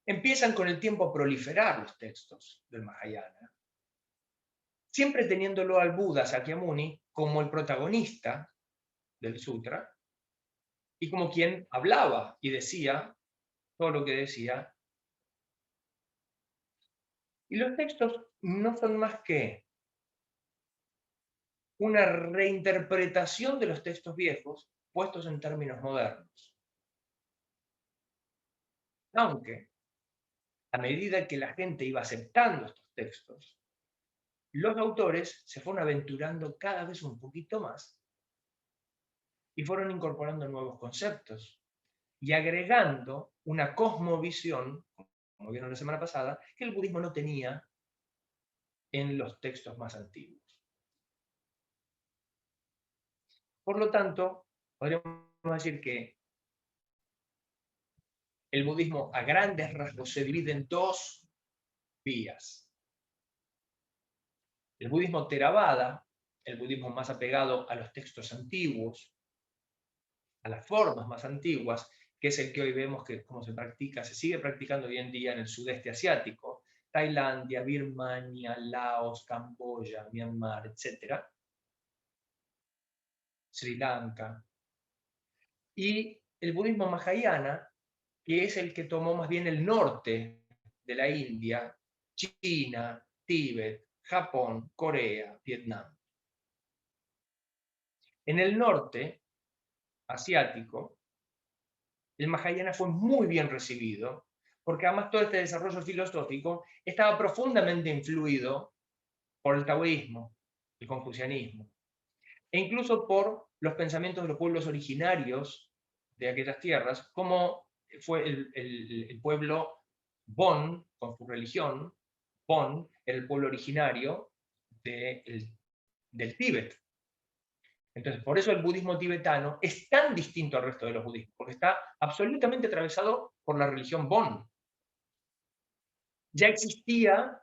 Empiezan con el tiempo a proliferar los textos del Mahayana, siempre teniéndolo al Buda Sakyamuni como el protagonista del sutra y como quien hablaba y decía todo lo que decía. Y los textos no son más que una reinterpretación de los textos viejos puestos en términos modernos. Aunque, a medida que la gente iba aceptando estos textos, los autores se fueron aventurando cada vez un poquito más y fueron incorporando nuevos conceptos y agregando una cosmovisión, como vieron la semana pasada, que el budismo no tenía en los textos más antiguos. Por lo tanto, podríamos decir que el budismo a grandes rasgos se divide en dos vías. El budismo Theravada, el budismo más apegado a los textos antiguos, a las formas más antiguas, que es el que hoy vemos que cómo se practica, se sigue practicando hoy en día en el sudeste asiático, Tailandia, Birmania, Laos, Camboya, Myanmar, etc. Sri Lanka. Y el budismo Mahayana, que es el que tomó más bien el norte de la India, China, Tíbet, Japón, Corea, Vietnam. En el norte asiático, el Mahayana fue muy bien recibido, porque además todo este desarrollo filosófico estaba profundamente influido por el taoísmo, el confucianismo, e incluso por los pensamientos de los pueblos originarios de aquellas tierras, como fue el pueblo Bon, con su religión. Bon era el pueblo originario del Tíbet. Entonces, por eso el budismo tibetano es tan distinto al resto de los budismos, porque está absolutamente atravesado por la religión Bon. Ya existía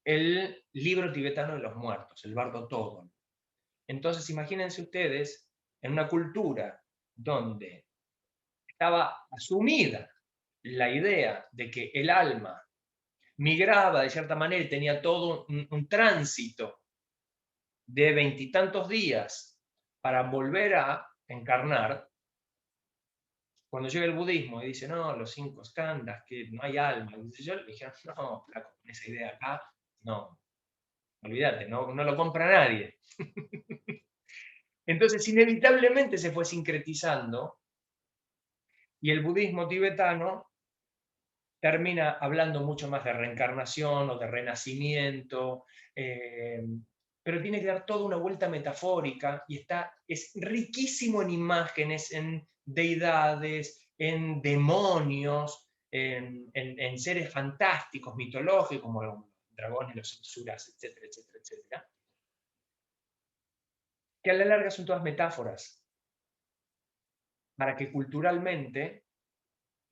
el libro tibetano de los muertos, el Bardo Thodon. Entonces, imagínense ustedes en una cultura donde estaba asumida la idea de que el alma migraba de cierta manera y tenía todo un tránsito de 20 y tantos días para volver a encarnar, Cuando llega el budismo y dice, no, los 5 skandhas, que no hay alma, yo le dije, no, flaco, con esa idea acá, no, olvídate, no lo compra nadie. Entonces, inevitablemente se fue sincretizando y el budismo tibetano termina hablando mucho más de reencarnación o de renacimiento, pero tiene que dar toda una vuelta metafórica y es riquísimo en imágenes, en deidades, en demonios, en seres fantásticos, mitológicos, como los dragones, los asuras, etcétera, etcétera, etcétera, que a la larga son todas metáforas para que culturalmente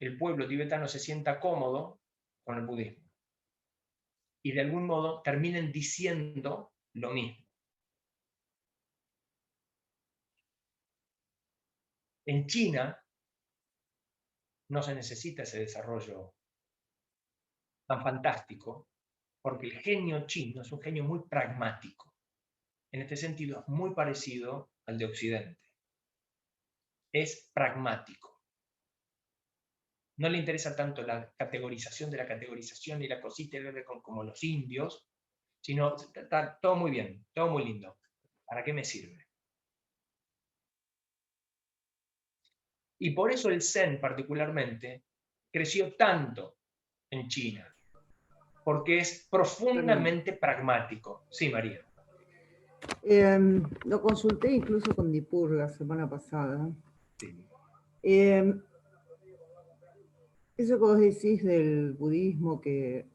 el pueblo tibetano se sienta cómodo con el budismo y de algún modo terminen diciendo lo mismo. En China no se necesita ese desarrollo tan fantástico, porque el genio chino es un genio muy pragmático. En este sentido es muy parecido al de Occidente. Es pragmático. No le interesa tanto la categorización de la categorización y la cosita como los indios, sino está todo muy bien, todo muy lindo. ¿Para qué me sirve? Y por eso el Zen particularmente creció tanto en China, porque es profundamente pragmático. Sí, María. Lo consulté incluso con Nippur la semana pasada. Sí. Eso que vos decís del budismo que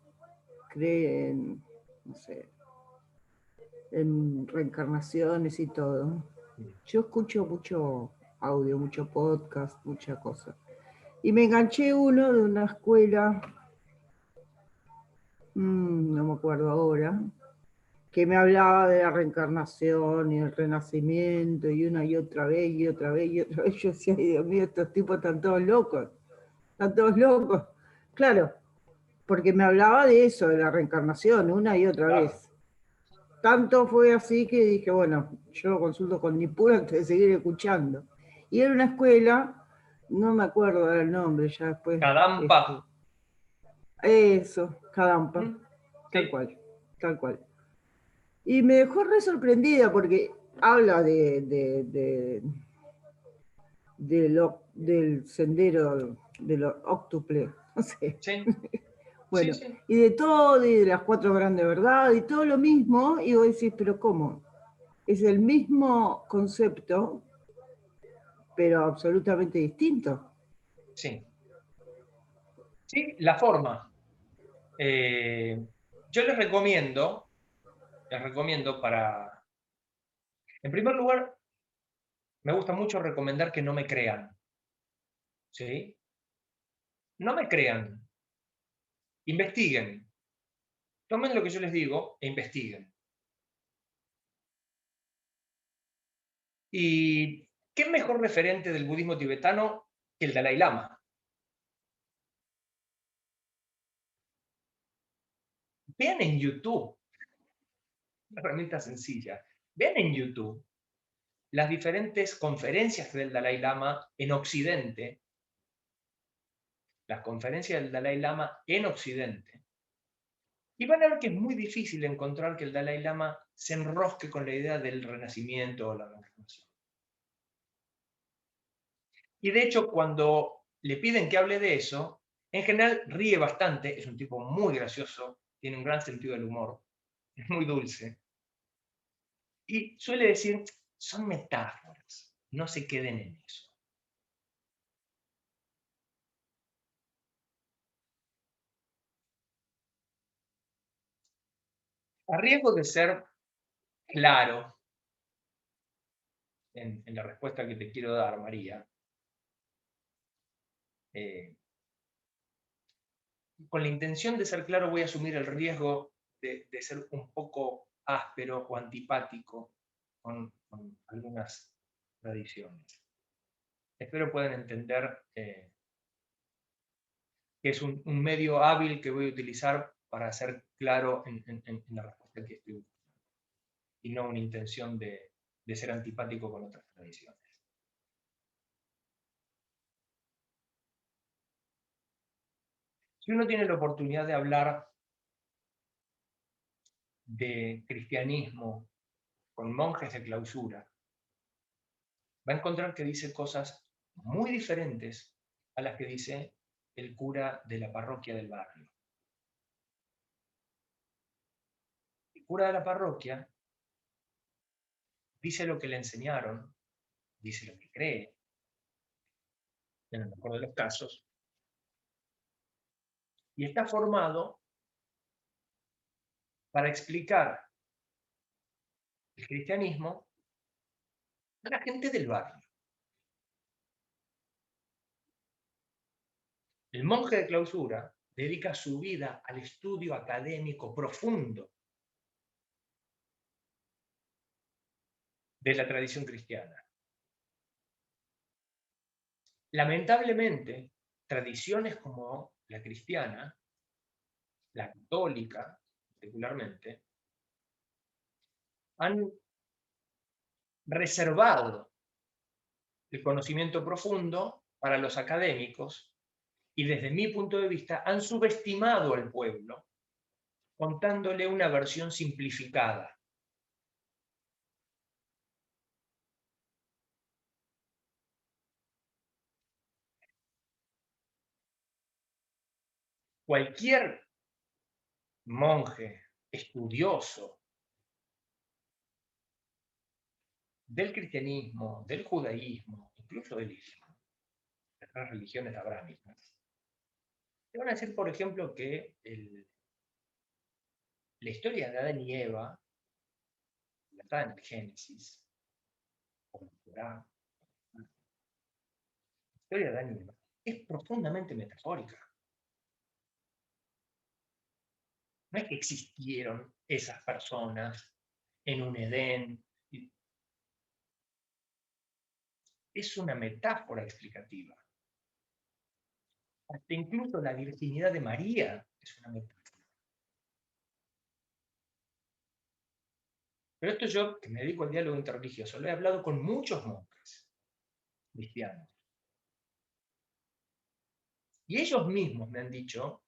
cree en, no sé, en reencarnaciones y todo. Yo escucho mucho audio, mucho podcast, mucha cosa. Y me enganché uno de una escuela, no me acuerdo ahora, que me hablaba de la reencarnación y el renacimiento y una y otra vez y otra vez y otra vez. Yo decía, ay, Dios mío, estos tipos están todos locos. Están todos locos. Claro, porque me hablaba de eso, de la reencarnación, una y otra vez. Tanto fue así que dije, bueno, yo lo consulto con Nippur antes de seguir escuchando. Y era una escuela, no me acuerdo del nombre, ya después. Kadampa. Eso, Kadampa. Tal Sí. cual, tal cual. Y me dejó re sorprendida porque habla del sendero de los óctuples, no sé. Sí. Bueno, Sí, sí. y de todo, y de las 4 grandes verdades, y todo lo mismo, y vos decís, pero ¿cómo? Es el mismo concepto, pero absolutamente distinto. Sí. Sí, la forma. Yo les recomiendo para... En primer lugar, me gusta mucho recomendar que no me crean. ¿Sí? No me crean. Investiguen. Tomen lo que yo les digo e investiguen. ¿Y qué mejor referente del budismo tibetano que el Dalai Lama? Vean en YouTube, una herramienta sencilla, vean en YouTube las diferentes conferencias del Dalai Lama en Occidente, las conferencias del Dalai Lama en Occidente, y van a ver que es muy difícil encontrar que el Dalai Lama se enrosque con la idea del renacimiento o la reencarnación. Y de hecho, cuando le piden que hable de eso, en general ríe bastante, es un tipo muy gracioso, tiene un gran sentido del humor, es muy dulce, y suele decir, son metáforas, no se queden en eso. A riesgo de ser claro en la respuesta que te quiero dar, María, con la intención de ser claro voy a asumir el riesgo de ser un poco áspero o antipático con algunas tradiciones. Espero puedan entender que es un medio hábil que voy a utilizar para ser claro en la respuesta que estoy buscando y no una intención de ser antipático con otras tradiciones. Si uno tiene la oportunidad de hablar de cristianismo con monjes de clausura, va a encontrar que dice cosas muy diferentes a las que dice el cura de la parroquia del barrio. El cura de la parroquia dice lo que le enseñaron, dice lo que cree, en el mejor de los casos, y está formado para explicar el cristianismo a la gente del barrio. El monje de clausura dedica su vida al estudio académico profundo de la tradición cristiana. Lamentablemente, tradiciones como la cristiana, la católica particularmente, han reservado el conocimiento profundo para los académicos y desde mi punto de vista han subestimado al pueblo contándole una versión simplificada. Cualquier monje estudioso del cristianismo, del judaísmo, incluso del islam, de las religiones abrámicas, te van a decir, por ejemplo, que la historia de Adán y Eva, está en el Génesis, o en el Corán, la historia de Adán y Eva, es profundamente metafórica. No es que existieron esas personas en un Edén. Es una metáfora explicativa. Hasta incluso la virginidad de María es una metáfora. Pero esto yo, que me dedico al diálogo interreligioso, lo he hablado con muchos monjes cristianos. Y ellos mismos me han dicho,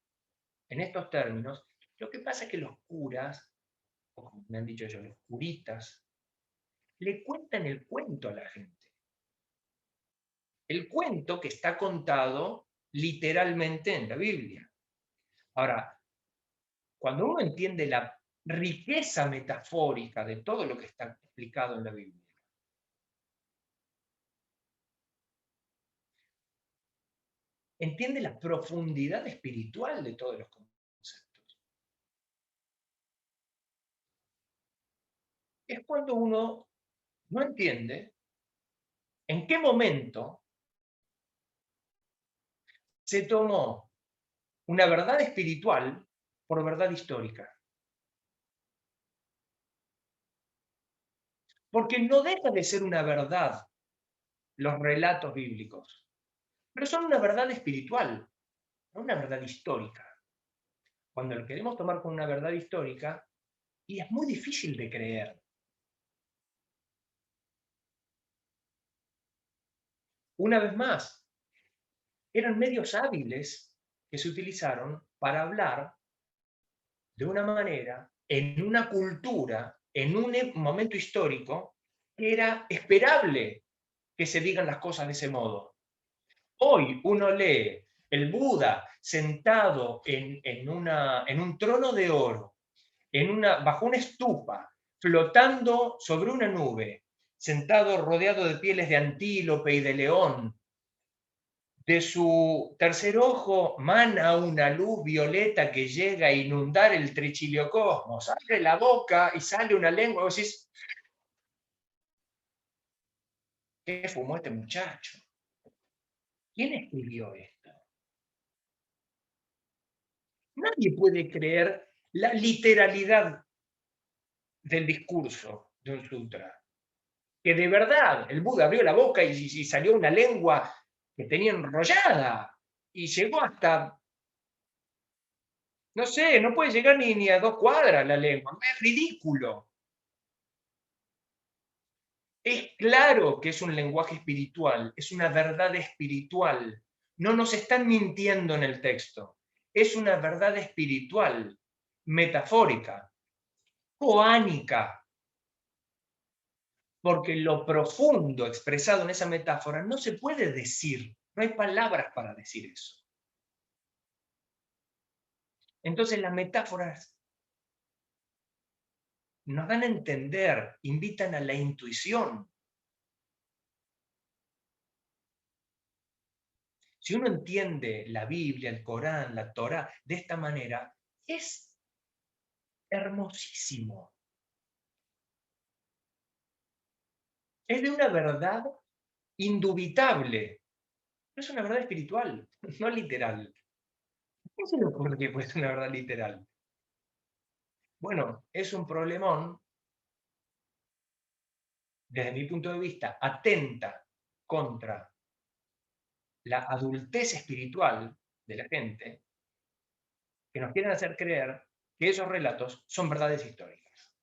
en estos términos, lo que pasa es que los curas, o como me han dicho ellos, los curitas, le cuentan el cuento a la gente. El cuento que está contado literalmente en la Biblia. Ahora, cuando uno entiende la riqueza metafórica de todo lo que está explicado en la Biblia, entiende la profundidad espiritual de todos los conceptos. Es cuando uno no entiende en qué momento se tomó una verdad espiritual por verdad histórica. Porque no deja de ser una verdad los relatos bíblicos, pero son una verdad espiritual, no una verdad histórica. Cuando lo queremos tomar como una verdad histórica, y es muy difícil de creer. Una vez más, eran medios hábiles que se utilizaron para hablar de una manera, en una cultura, en un momento histórico, que era esperable que se digan las cosas de ese modo. Hoy uno lee el Buda sentado en un trono de oro, bajo una estupa, flotando sobre una nube, sentado rodeado de pieles de antílope y de león. De su tercer ojo mana una luz violeta que llega a inundar el trichiliocosmos. Abre la boca y sale una lengua. Vos decís, ¿qué fumó este muchacho? ¿Quién escribió esto? Nadie puede creer la literalidad del discurso de un sutra. Que de verdad el Buda abrió la boca y salió una lengua que tenía enrollada y llegó hasta, no sé, no puede llegar ni a 2 cuadras la lengua. Es ridículo. Es claro que es un lenguaje espiritual, es una verdad espiritual. No nos están mintiendo en el texto. es una verdad espiritual, metafórica, coánica, porque lo profundo expresado en esa metáfora no se puede decir, no hay palabras para decir eso. Entonces las metáforas nos dan a entender, invitan a la intuición. Si uno entiende la Biblia, el Corán, la Torá de esta manera, es hermosísimo. Es de una verdad indubitable. No es una verdad espiritual, no literal. ¿Qué se le ocurre que puede ser una verdad literal? Bueno, es un problemón, desde mi punto de vista, atenta contra la adultez espiritual de la gente, que nos quieren hacer creer que esos relatos son verdades históricas.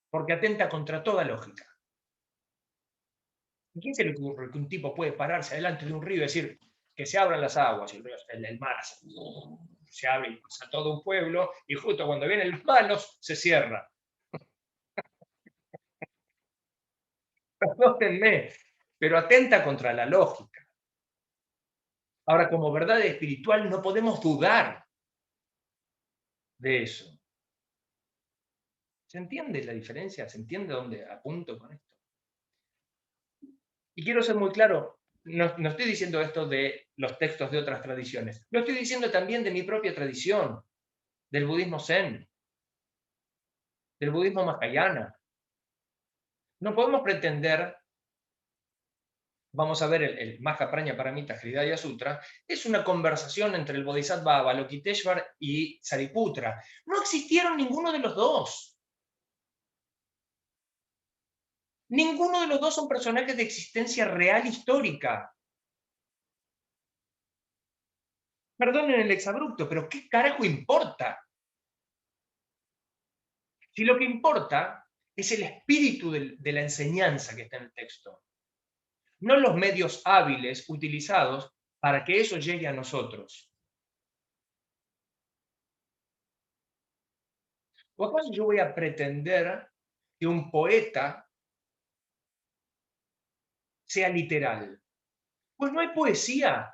Porque atenta contra toda lógica. ¿A quién se le ocurre que un tipo puede pararse delante de un río y decir que se abran las aguas, y el mar se abre y pasa todo un pueblo, y justo cuando vienen los malos se cierra? Perdónenme, pero atenta contra la lógica. Ahora, como verdad espiritual no podemos dudar de eso. ¿Se entiende la diferencia? ¿Se entiende dónde apunto con esto? Y quiero ser muy claro, no estoy diciendo esto de los textos de otras tradiciones, lo estoy diciendo también de mi propia tradición, del budismo zen, del budismo mahayana. No podemos pretender, vamos a ver el Mahaprajna Paramita Hridaya Sutra, es una conversación entre el Bodhisattva Avalokiteshvara y Sariputra. No existieron ninguno de los dos. Ninguno de los dos son personajes de existencia real histórica. Perdonen el exabrupto, pero ¿qué carajo importa? Si lo que importa es el espíritu de la enseñanza que está en el texto, no los medios hábiles utilizados para que eso llegue a nosotros. ¿O acaso yo voy a pretender que un poeta sea literal? Pues no hay poesía.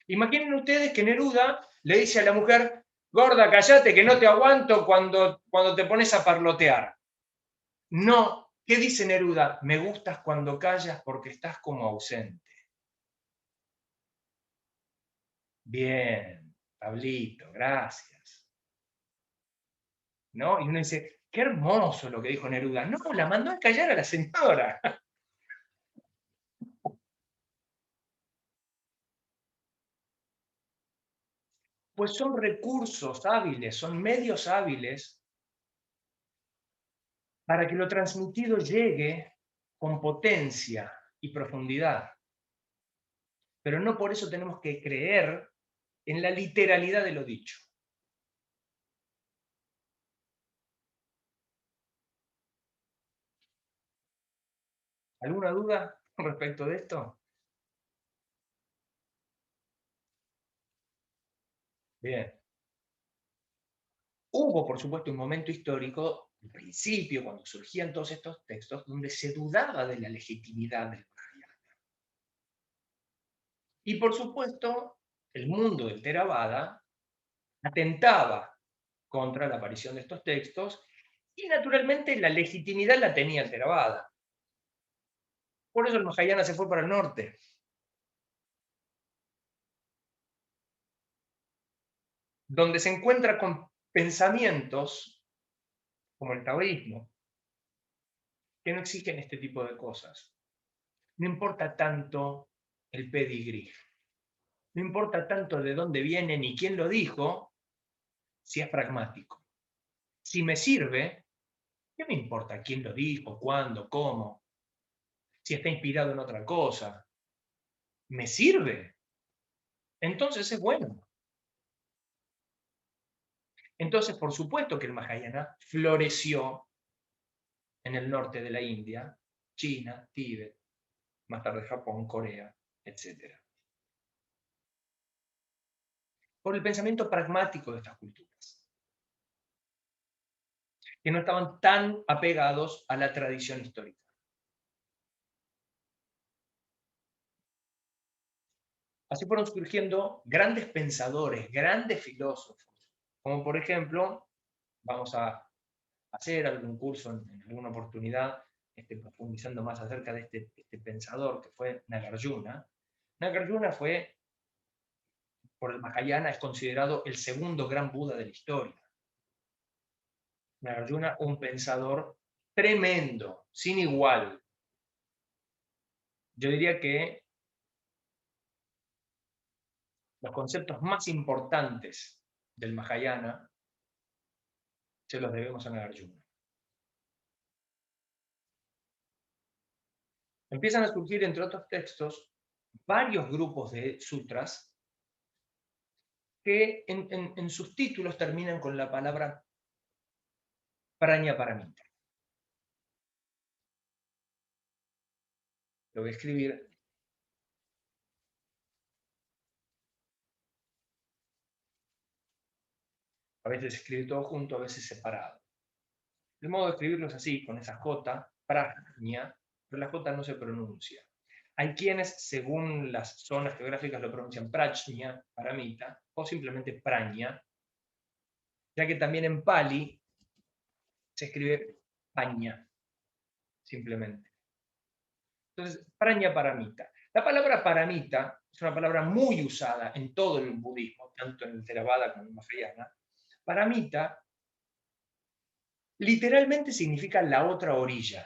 Imaginen ustedes que Neruda le dice a la mujer: gorda, callate que no te aguanto cuando te pones a parlotear. No, ¿qué dice Neruda? Me gustas cuando callas porque estás como ausente. Bien, Pablito, gracias. ¿No? Y uno dice, qué hermoso lo que dijo Neruda. No, la mandó a callar a la señora. Pues son recursos hábiles, son medios hábiles para que lo transmitido llegue con potencia y profundidad. Pero no por eso tenemos que creer en la literalidad de lo dicho. ¿Alguna duda respecto de esto? Bien. Hubo, por supuesto, un momento histórico, al principio, cuando surgían todos estos textos, donde se dudaba de la legitimidad del Mahayana. Y, por supuesto, el mundo del Theravada atentaba contra la aparición de estos textos y, naturalmente, la legitimidad la tenía el Theravada. Por eso el Mahayana se fue para el norte. Donde se encuentra con pensamientos, como el taoísmo, que no exigen este tipo de cosas. No importa tanto el pedigrí. No importa tanto de dónde viene ni quién lo dijo, si es pragmático. Si me sirve, ¿qué me importa quién lo dijo, cuándo, cómo? Si está inspirado en otra cosa. ¿Me sirve? Entonces es bueno. Entonces, por supuesto que el Mahayana floreció en el norte de la India, China, Tíbet. más tarde Japón, Corea, etc. Por el pensamiento pragmático de estas culturas, que no estaban tan apegados a la tradición histórica. Así fueron surgiendo grandes pensadores, grandes filósofos, como por ejemplo, vamos a hacer algún curso en alguna oportunidad, profundizando más acerca de este pensador que fue Nagarjuna. Nagarjuna fue, por el Mahayana, es considerado el segundo gran Buda de la historia. Nagarjuna, un pensador tremendo, sin igual. Yo diría que los conceptos más importantes del Mahayana se los debemos a Nagarjuna. Empiezan a surgir, entre otros textos, varios grupos de sutras que en sus títulos terminan con la palabra Prajnaparamita. Lo voy a escribir. A veces se escribe todo junto, a veces separado. El modo de escribirlo es así, con esa J, Prajna, pero la J no se pronuncia. Hay quienes, según las zonas geográficas, lo pronuncian Prajna, Paramita, o simplemente Prajna, ya que también en Pali se escribe Paña, simplemente. Entonces, Prajna Paramita. La palabra paramita es una palabra muy usada en todo el budismo, tanto en el Theravada como en el Mahayana. Paramita literalmente significa la otra orilla.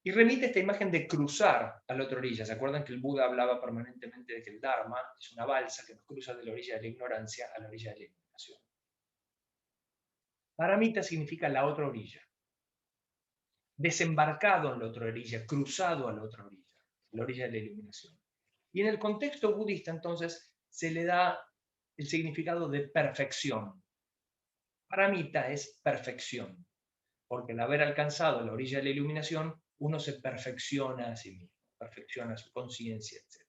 Y remite esta imagen de cruzar a la otra orilla. ¿Se acuerdan que el Buda hablaba permanentemente de que el Dharma es una balsa que nos cruza de la orilla de la ignorancia a la orilla de la iluminación? Paramita significa la otra orilla. Desembarcado en la otra orilla, cruzado a la orilla de la iluminación. Y en el contexto budista, entonces, se le da el significado de perfección. Paramita es perfección, porque al haber alcanzado la orilla de la iluminación, uno se perfecciona a sí mismo, perfecciona su conciencia, etc.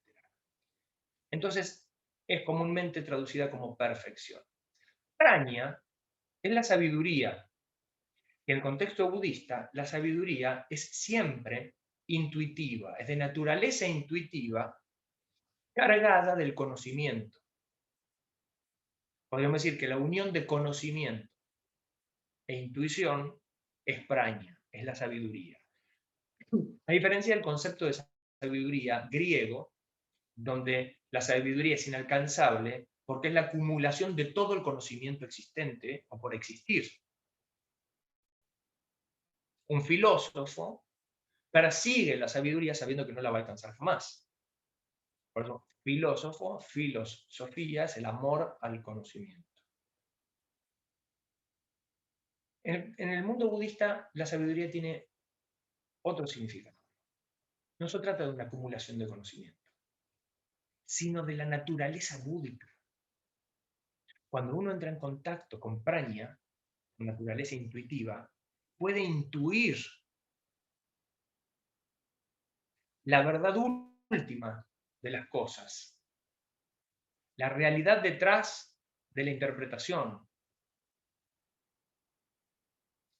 Entonces, es comúnmente traducida como perfección. Prajna es la sabiduría. Y en el contexto budista, la sabiduría es siempre intuitiva, es de naturaleza intuitiva, cargada del conocimiento. Podríamos decir que la unión de conocimiento e intuición es prajna, es la sabiduría. A diferencia del concepto de sabiduría griego, donde la sabiduría es inalcanzable porque es la acumulación de todo el conocimiento existente o por existir. Un filósofo persigue la sabiduría sabiendo que no la va a alcanzar jamás. Por eso, filósofo, filosofía es el amor al conocimiento. En el mundo budista, la sabiduría tiene otro significado. No se trata de una acumulación de conocimiento, sino de la naturaleza búdica. Cuando uno entra en contacto con prajna, con naturaleza intuitiva, puede intuir la verdad última de las cosas, la realidad detrás de la interpretación,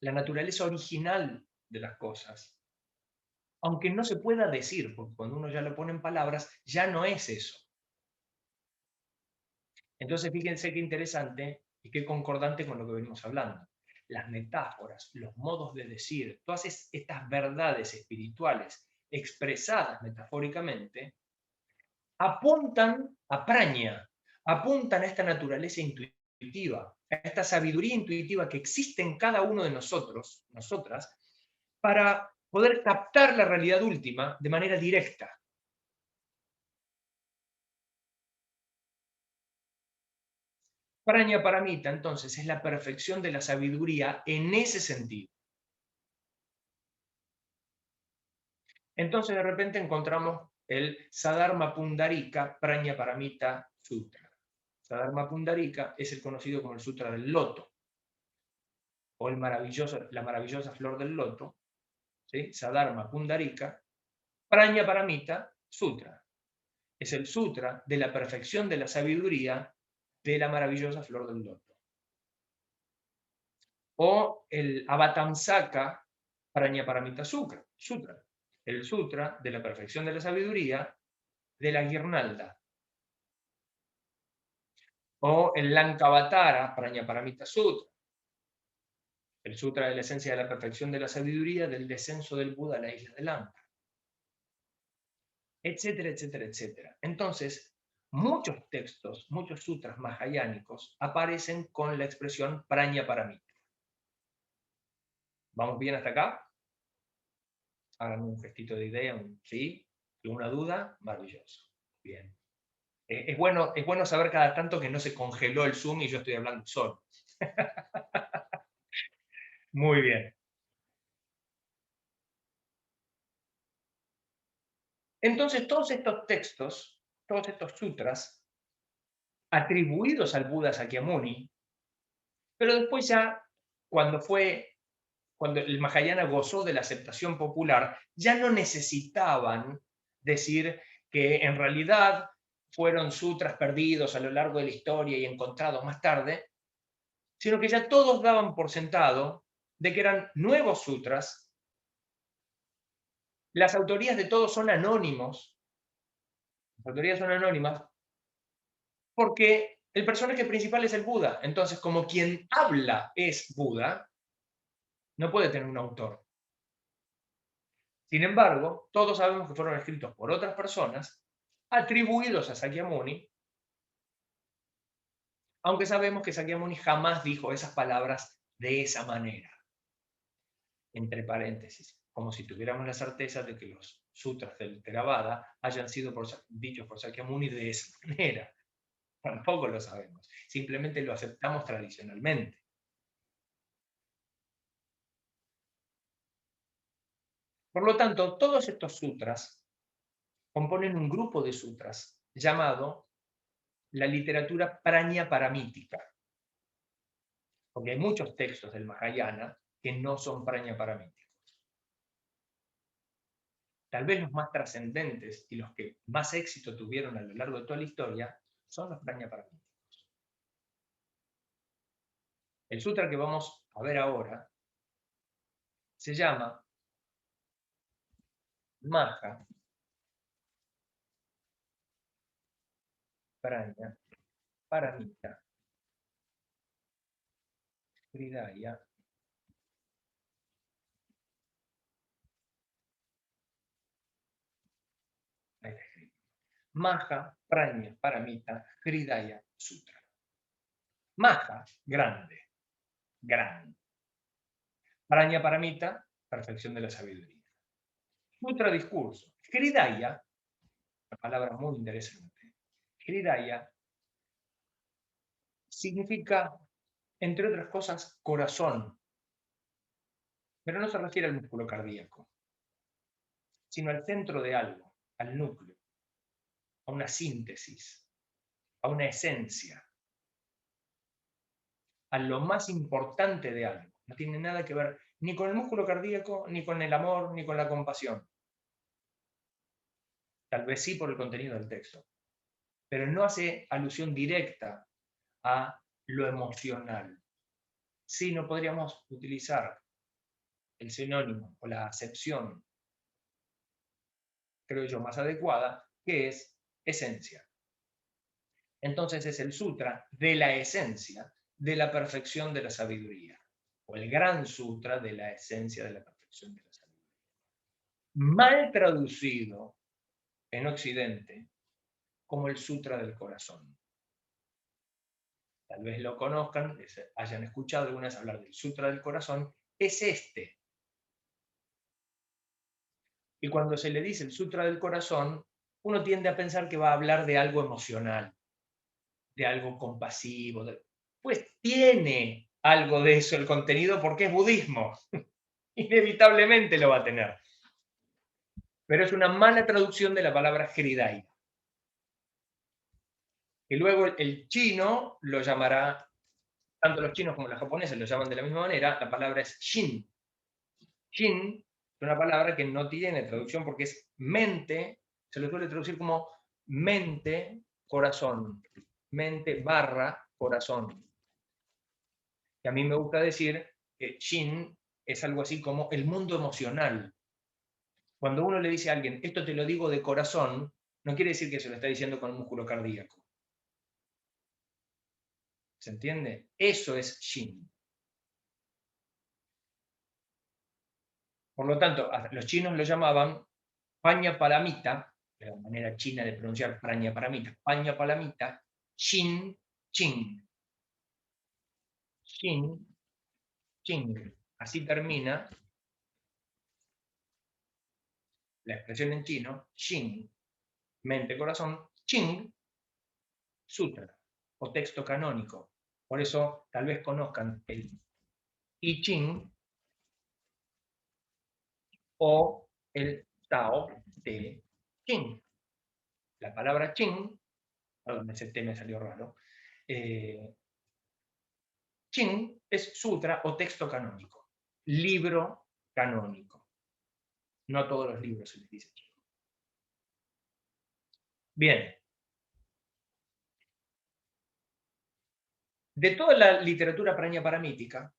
la naturaleza original de las cosas. Aunque no se pueda decir, porque cuando uno ya lo pone en palabras, ya no es eso. Entonces, fíjense qué interesante y qué concordante con lo que venimos hablando. Las metáforas, los modos de decir, todas estas verdades espirituales expresadas metafóricamente, apuntan a prajna, apuntan a esta naturaleza intuitiva, a esta sabiduría intuitiva que existe en cada uno de nosotros, nosotras, para poder captar la realidad última de manera directa. Prajna Paramita, entonces, es la perfección de la sabiduría en ese sentido. Entonces, de repente encontramos el Saddharma Pundarika Prajna Paramita Sutra. Saddharma Pundarika es el conocido como el Sutra del Loto, o la maravillosa flor del loto, ¿sí? Sadharma Pundarika, Prajnaparamita Sutra. Es el sutra de la perfección de la sabiduría de la maravillosa flor del loto. O el Avatamsaka Prajnaparamita Sutra, el sutra de la perfección de la sabiduría de la guirnalda. O el Lankavatara Prajnaparamita Sutra, el sutra de la esencia de la perfección de la sabiduría del descenso del Buda a la isla de Lanka. Etcétera, etcétera, etcétera. Entonces, muchos textos, muchos sutras mahayánicos aparecen con la expresión Prajnaparamita. ¿Vamos bien hasta acá? Hagan un gestito de idea, un sí, una duda, maravilloso. Bien. Es bueno saber cada tanto que no se congeló el Zoom y yo estoy hablando solo. Muy bien. Entonces, todos estos textos, todos estos sutras, atribuidos al Buda Sakyamuni, pero después ya, cuando el Mahayana gozó de la aceptación popular, ya no necesitaban decir que en realidad fueron sutras perdidos a lo largo de la historia y encontrados más tarde, sino que ya todos daban por sentado de que eran nuevos sutras. Las autorías de todos son anónimos. Las autorías son anónimas porque el personaje principal es el Buda. Entonces, como quien habla es Buda, no puede tener un autor. Sin embargo, todos sabemos que fueron escritos por otras personas, atribuidos a Sakyamuni, aunque sabemos que Sakyamuni jamás dijo esas palabras de esa manera. Entre paréntesis, como si tuviéramos la certeza de que los sutras del Theravada hayan sido dichos por Sakyamuni de esa manera. Tampoco lo sabemos, simplemente lo aceptamos tradicionalmente. Por lo tanto, todos estos sutras componen un grupo de sutras llamado la literatura prajnaparamítica. Porque hay muchos textos del Mahayana que no son prajnaparamíticos. Tal vez los más trascendentes y los que más éxito tuvieron a lo largo de toda la historia son los prajnaparamíticos. El sutra que vamos a ver ahora se llama Maha Prajnaparamita Hridaya Maha Prajnaparamita Hridaya Sutra. Maha, grande. Prajnaparamita, perfección de la sabiduría. Sutra, discurso. Hridaya, una palabra muy interesante. Hridaya significa, entre otras cosas, corazón, pero no se refiere al músculo cardíaco, sino al centro de algo, al núcleo, a una síntesis, a una esencia, a lo más importante de algo. No tiene nada que ver ni con el músculo cardíaco, ni con el amor, ni con la compasión. Tal vez sí por el contenido del texto, pero no hace alusión directa a lo emocional. Sí, no podríamos utilizar el sinónimo o la acepción, creo yo, más adecuada, que es esencia. Entonces es el sutra de la esencia de la perfección de la sabiduría, o el gran sutra de la esencia de la perfección de la sabiduría. Mal traducido en Occidente como el sutra del corazón. Tal vez lo conozcan, hayan escuchado alguna vez hablar del sutra del corazón, es este. Y cuando se le dice el sutra del corazón, uno tiende a pensar que va a hablar de algo emocional, de algo compasivo. Pues tiene algo de eso el contenido porque es budismo. Inevitablemente lo va a tener. Pero es una mala traducción de la palabra Hridaya. Y luego el chino lo llamará, tanto los chinos como los japoneses lo llaman de la misma manera, la palabra es Shin. Shin Es una palabra que no tiene traducción porque es mente, se lo suele traducir como mente, corazón. Mente barra corazón. Y a mí me gusta decir que Shin es algo así como el mundo emocional. Cuando uno le dice a alguien, esto te lo digo de corazón, no quiere decir que se lo está diciendo con un músculo cardíaco. ¿Se entiende? Eso es Shin. Por lo tanto, los chinos lo llamaban Paña Palamita, de la manera china de pronunciar Paña Palamita, Paña Palamita, Shin, Ching. Shin, Ching. Así termina la expresión en chino, Shin, mente, corazón, Ching, sutra o texto canónico. Por eso tal vez conozcan el I Ching o el Tao Te Ching. La palabra Ching, perdón, ese T me salió raro, Ching es sutra o texto canónico, libro canónico. No a todos los libros se les dice Ching. Bien. De toda la literatura paramítica,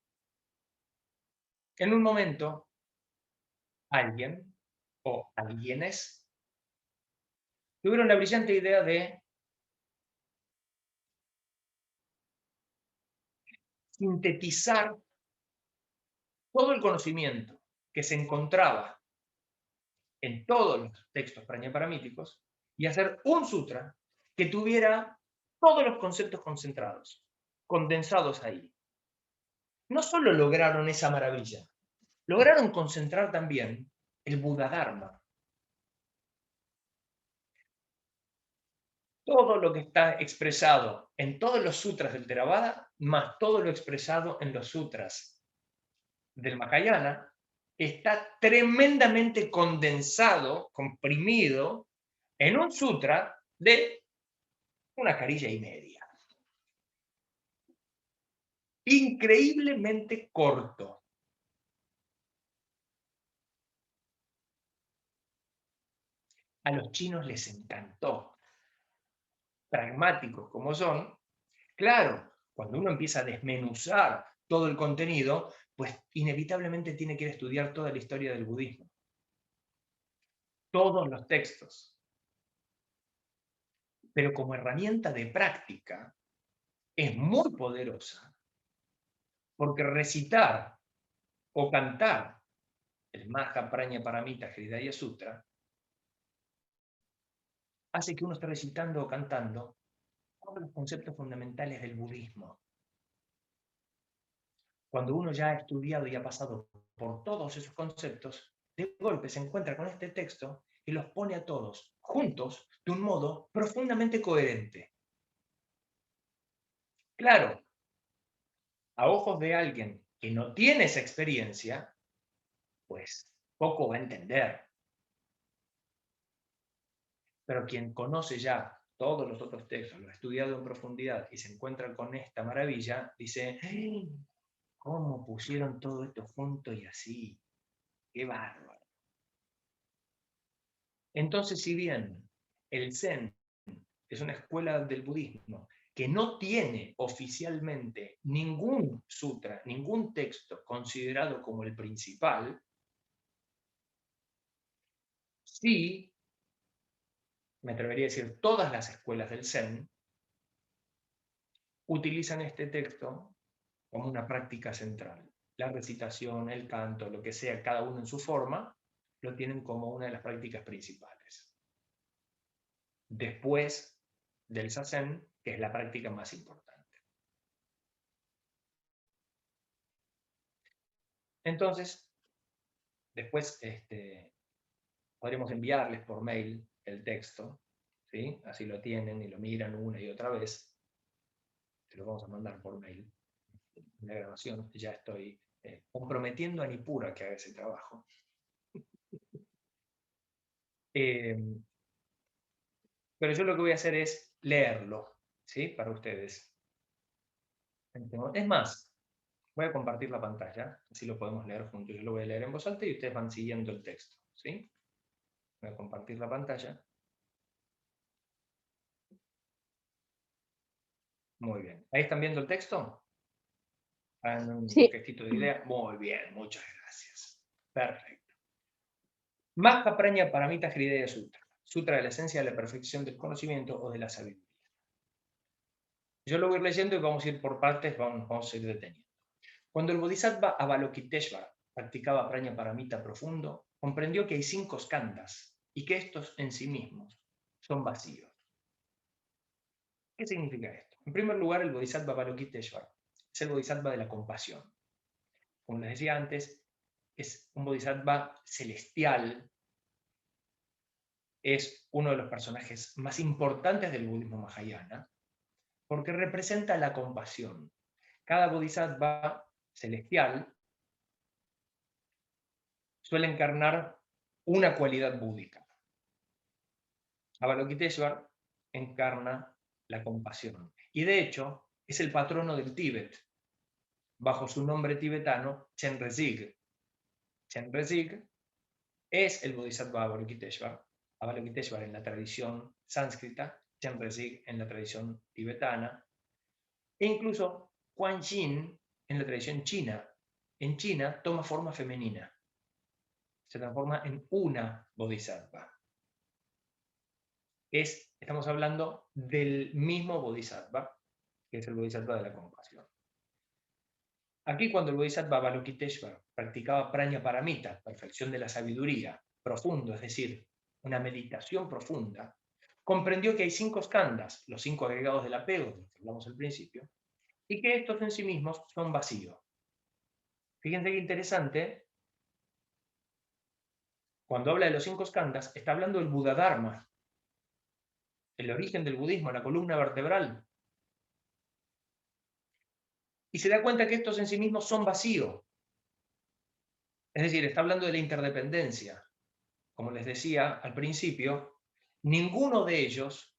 en un momento, alguien o alguienes tuvieron la brillante idea de sintetizar todo el conocimiento que se encontraba en todos los textos paramíticos y hacer un sutra que tuviera todos los conceptos concentrados, condensados ahí. No solo lograron esa maravilla, lograron concentrar también el Buddha-dharma. Todo lo que está expresado en todos los sutras del Theravada, más todo lo expresado en los sutras del Mahayana, está tremendamente condensado, comprimido, en un sutra de una carilla y media. Increíblemente corto. A los chinos les encantó. Pragmáticos como son, claro, cuando uno empieza a desmenuzar todo el contenido, pues inevitablemente tiene que ir a estudiar toda la historia del budismo. Todos los textos. Pero como herramienta de práctica, es muy poderosa, porque recitar o cantar el Mahaprajna Paramita Hridaya Sutra hace que uno esté recitando o cantando todos los conceptos fundamentales del budismo. Cuando uno ya ha estudiado y ha pasado por todos esos conceptos, de golpe se encuentra con este texto y los pone a todos juntos de un modo profundamente coherente. Claro, a ojos de alguien que no tiene esa experiencia, pues poco va a entender. Pero quien conoce ya todos los otros textos, lo ha estudiado en profundidad y se encuentra con esta maravilla, dice, ¿cómo pusieron todo esto junto y así? ¡Qué bárbaro! Entonces, si bien el Zen es una escuela del budismo que no tiene oficialmente ningún sutra, ningún texto considerado como el principal, sí, me atrevería a decir, todas las escuelas del Zen utilizan este texto como una práctica central. La recitación, el canto, lo que sea, cada uno en su forma, lo tienen como una de las prácticas principales. Después del Zazen, que es la práctica más importante. Entonces, después podremos enviarles por mail el texto, ¿sí? Así lo tienen y lo miran una y otra vez. Se lo vamos a mandar por mail. La grabación, ya estoy comprometiendo a Nipura que haga ese trabajo. Pero yo lo que voy a hacer es leerlo, ¿sí? Para ustedes. Es más, Voy a compartir la pantalla, así lo podemos leer juntos. Yo lo voy a leer en voz alta y ustedes van siguiendo el texto, ¿sí? Voy a compartir la pantalla. Muy bien. ¿Ahí están viendo el texto? Hagan un Sí. gestito de idea. Muy bien, muchas gracias. Perfecto. Maha Praña Paramita Hridaya Sutra. Sutra de la esencia de la perfección del conocimiento o de la sabiduría. Yo lo voy a ir leyendo y vamos a ir por partes, vamos a ir deteniendo. Cuando el Bodhisattva Avalokiteshvara practicaba Praña Paramita profundo, comprendió que hay 5 skandhas y que estos en sí mismos son vacíos. ¿Qué significa esto? En primer lugar, el Bodhisattva Avalokiteshvara es el Bodhisattva de la compasión. Como les decía antes, es un Bodhisattva celestial, es uno de los personajes más importantes del budismo mahayana, porque representa la compasión. Cada Bodhisattva celestial suele encarnar una cualidad búdica. Avalokiteshvara encarna la compasión. Y de hecho, es el patrono del Tíbet, bajo su nombre tibetano, Chenrezig. Chenrezig es el Bodhisattva Avalokiteshvara. Avalokiteshvara en la tradición sánscrita, Chenrezig en la tradición tibetana, e incluso Quan Yin en la tradición china. En China toma forma femenina. Se transforma en una Bodhisattva. Estamos hablando del mismo Bodhisattva, que es el Bodhisattva de la compasión. Aquí, cuando el Bodhisattva Avalokiteshvara practicaba Praña Paramita, perfección de la sabiduría, profundo, es decir, una meditación profunda, comprendió que hay 5 skandhas, los 5 agregados del apego, de los que hablamos al principio, y que estos en sí mismos son vacíos. Fíjense qué interesante, cuando habla de los 5 skandhas, está hablando del Buddha Dharma, el origen del budismo, la columna vertebral. Y se da cuenta que estos en sí mismos son vacíos. Es decir, está hablando de la interdependencia. Como les decía al principio, ninguno de ellos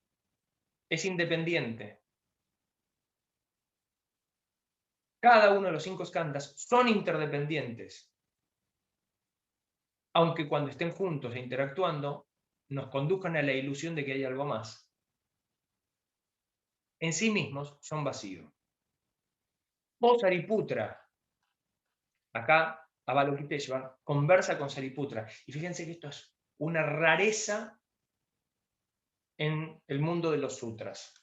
es independiente. Cada uno de los 5 skandhas son interdependientes. Aunque cuando estén juntos e interactuando, nos conduzcan a la ilusión de que hay algo más. En sí mismos son vacíos. O Sariputra, acá Avalokiteshvara conversa con Sariputra. Y fíjense que esto es una rareza en el mundo de los sutras.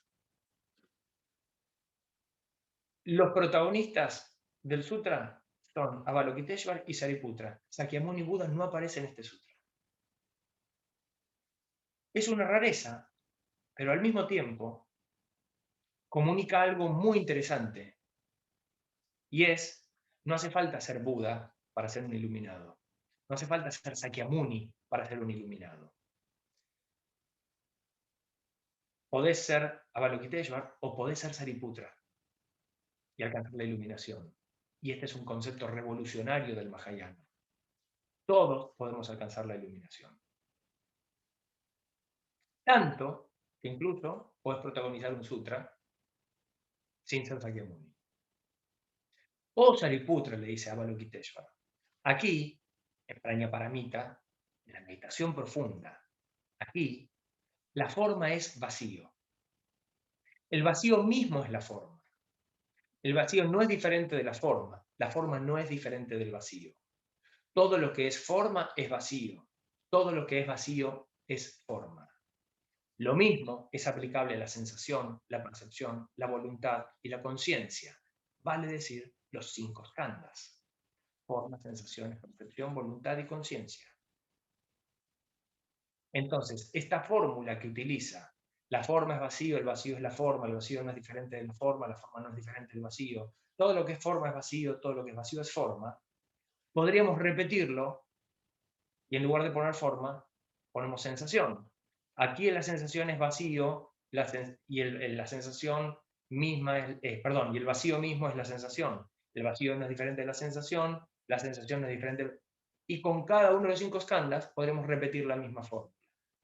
Los protagonistas del sutra son Avalokiteshvara y Sariputra. Sakyamuni Buda no aparece en este sutra. Es una rareza, pero al mismo tiempo comunica algo muy interesante. Y es, no hace falta ser Buda para ser un iluminado. No hace falta ser Sakyamuni para ser un iluminado. Podés ser Avalokiteshvara o podés ser Sariputra y alcanzar la iluminación. Y este es un concepto revolucionario del Mahayana. Todos podemos alcanzar la iluminación. Tanto que incluso podés protagonizar un sutra sin ser Sakyamuni. O Sariputra, le dice a Avalokiteshvara. Aquí, en Praña Paramita, en la meditación profunda, aquí, la forma es vacío. El vacío mismo es la forma. El vacío no es diferente de la forma no es diferente del vacío. Todo lo que es forma es vacío. Todo lo que es vacío es forma. Lo mismo es aplicable a la sensación, la percepción, la voluntad y la conciencia. Vale decir, los 5 skandhas. Forma, sensaciones, percepción, voluntad y conciencia. Entonces, esta fórmula que utiliza, la forma es vacío, el vacío es la forma, el vacío no es diferente de la forma no es diferente del vacío, todo lo que es forma es vacío, todo lo que es vacío es forma, podríamos repetirlo y en lugar de poner forma, ponemos sensación. Aquí la sensación es vacío y la sensación misma es, perdón, y el vacío mismo es la sensación. El vacío no es diferente de la sensación no es diferente. Y con cada uno de los 5 skandhas podremos repetir la misma forma.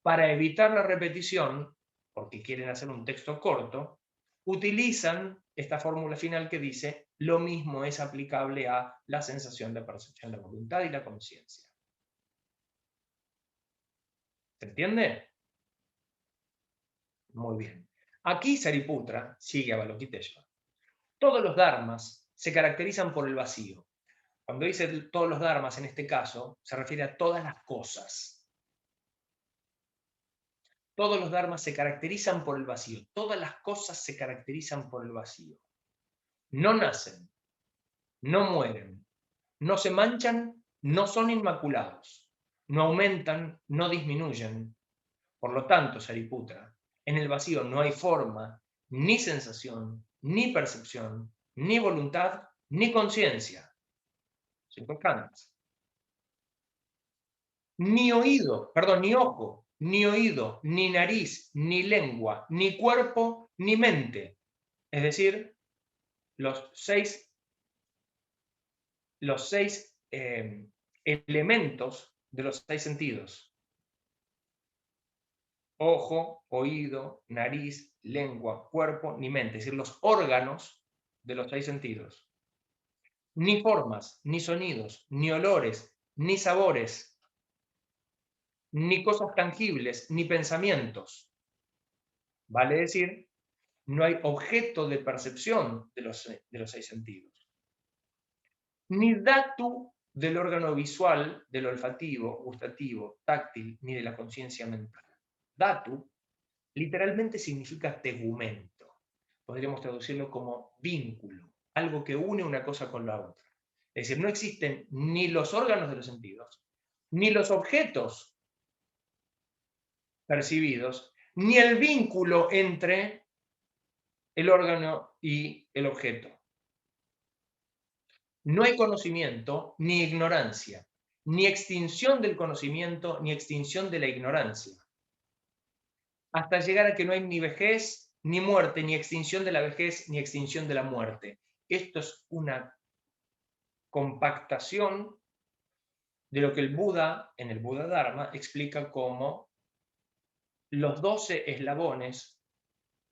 Para evitar la repetición, porque quieren hacer un texto corto, utilizan esta fórmula final que dice, lo mismo es aplicable a la sensación, la percepción, la voluntad y la conciencia. ¿Se entiende? Muy bien. Aquí Sariputra sigue a Avalokiteshvara. Todos los dharmas se caracterizan por el vacío. Cuando dice todos los dharmas, en este caso, se refiere a todas las cosas. Todos los dharmas se caracterizan por el vacío. Todas las cosas se caracterizan por el vacío. No nacen, no mueren, no se manchan, no son inmaculados, no aumentan, no disminuyen. Por lo tanto, Sariputra, en el vacío no hay forma, ni sensación, ni percepción, ni voluntad, ni conciencia. Cinco khandhas. Ni oído, perdón, ni ojo, ni oído, ni nariz, ni lengua, ni cuerpo, ni mente. Es decir, los seis elementos de los 6 sentidos. Ojo, oído, nariz, lengua, cuerpo, ni mente. Es decir, los órganos de los 6 sentidos. Ni formas, ni sonidos, ni olores, ni sabores, ni cosas tangibles, ni pensamientos. Vale decir, no hay objeto de percepción de los 6 sentidos. Ni datu del órgano visual, del olfativo, gustativo, táctil, ni de la conciencia mental. Datu literalmente significa tegumento. Podríamos traducirlo como vínculo, algo que une una cosa con la otra. Es decir, no existen ni los órganos de los sentidos, ni los objetos percibidos, ni el vínculo entre el órgano y el objeto. No hay conocimiento ni ignorancia, ni extinción del conocimiento, ni extinción de la ignorancia. Hasta llegar a que no hay ni vejez, ni muerte, ni extinción de la vejez, ni extinción de la muerte. Esto es una compactación de lo que el Buda, en el Buda Dharma, explica como los 12 eslabones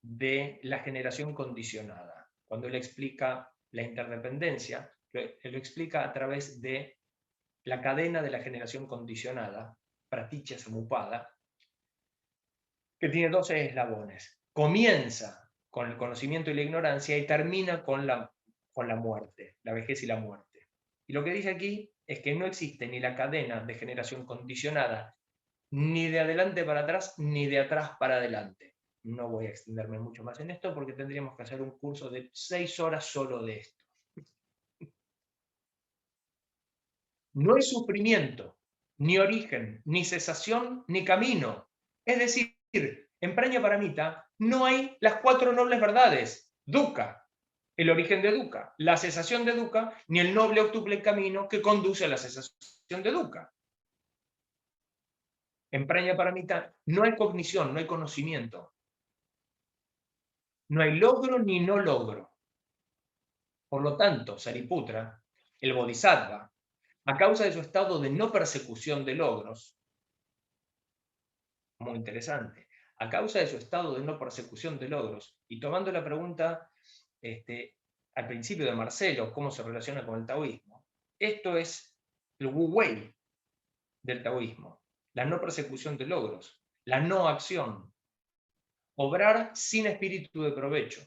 de la generación condicionada. Cuando él explica la interdependencia, él lo explica a través de la cadena de la generación condicionada, Praticca Samuppada, que tiene 12 eslabones. Comienza con el conocimiento y la ignorancia y termina con la muerte, la vejez y la muerte. Y lo que dice aquí es que no existe ni la cadena de generación condicionada, ni de adelante para atrás, ni de atrás para adelante. No voy a extenderme mucho más en esto porque tendríamos que hacer un curso de 6 horas solo de esto. No hay sufrimiento, ni origen, ni cesación, ni camino. Es decir, en Prajnaparamita no hay las 4 nobles verdades. Dukkha, el origen de dukkha, la cesación de dukkha, ni el noble octuple camino que conduce a la cesación de dukkha. En Prajnaparamita no hay cognición, no hay conocimiento. No hay logro ni no logro. Por lo tanto, Sariputra, el Bodhisattva, a causa de su estado de no persecución de logros, muy interesante, a causa de su estado de no persecución de logros, y tomando la pregunta al principio de Marcelo, cómo se relaciona con el taoísmo, esto es el Wu Wei del taoísmo, la no persecución de logros, la no acción, obrar sin espíritu de provecho.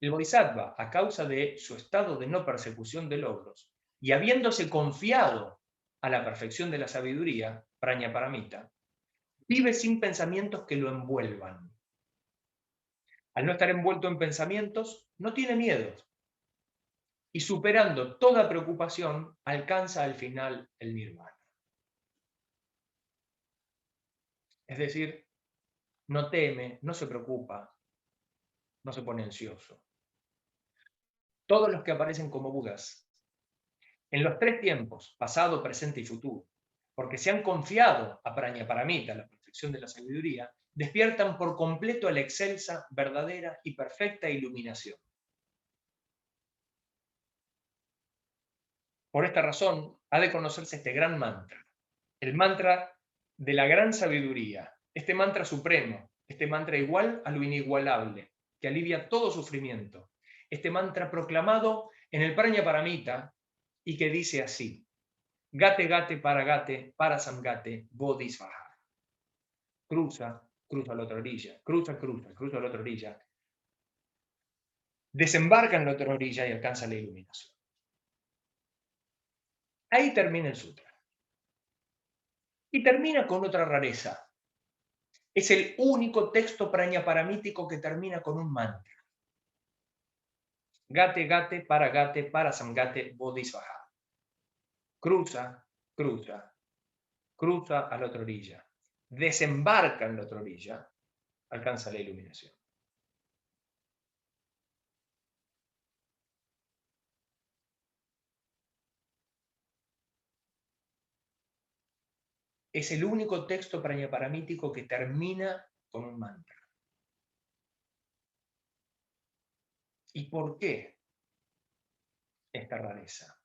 El Bodhisattva, a causa de su estado de no persecución de logros, y habiéndose confiado a la perfección de la sabiduría, Prajnaparamita, vive sin pensamientos que lo envuelvan. Al no estar envuelto en pensamientos, no tiene miedo. Y superando toda preocupación, alcanza al final el nirvana. Es decir, no teme, no se preocupa, no se pone ansioso. Todos los que aparecen como Budas, en los 3 tiempos, pasado, presente y futuro, porque se han confiado a Prajnaparamita, la perfección de la sabiduría, despiertan por completo a la excelsa, verdadera y perfecta iluminación. Por esta razón, ha de conocerse este gran mantra, el mantra de la gran sabiduría, este mantra supremo, este mantra igual a lo inigualable, que alivia todo sufrimiento. Este mantra proclamado en el Prajnaparamita y que dice así: Gate, gate, para samgate, bodhisvaha. Cruza, cruza a la otra orilla, cruza, cruza, cruza a la otra orilla. Desembarca en la otra orilla y alcanza la iluminación. Ahí termina el sutra. Y termina con otra rareza. Es el único texto prajnaparamítico que termina con un mantra. Gate, gate, para samgate, bodhisvaha. Cruza, cruza, cruza a la otra orilla. Desembarca en la otra orilla, alcanza la iluminación. Es el único texto prajnaparamítico que termina con un mantra. ¿Y por qué esta rareza?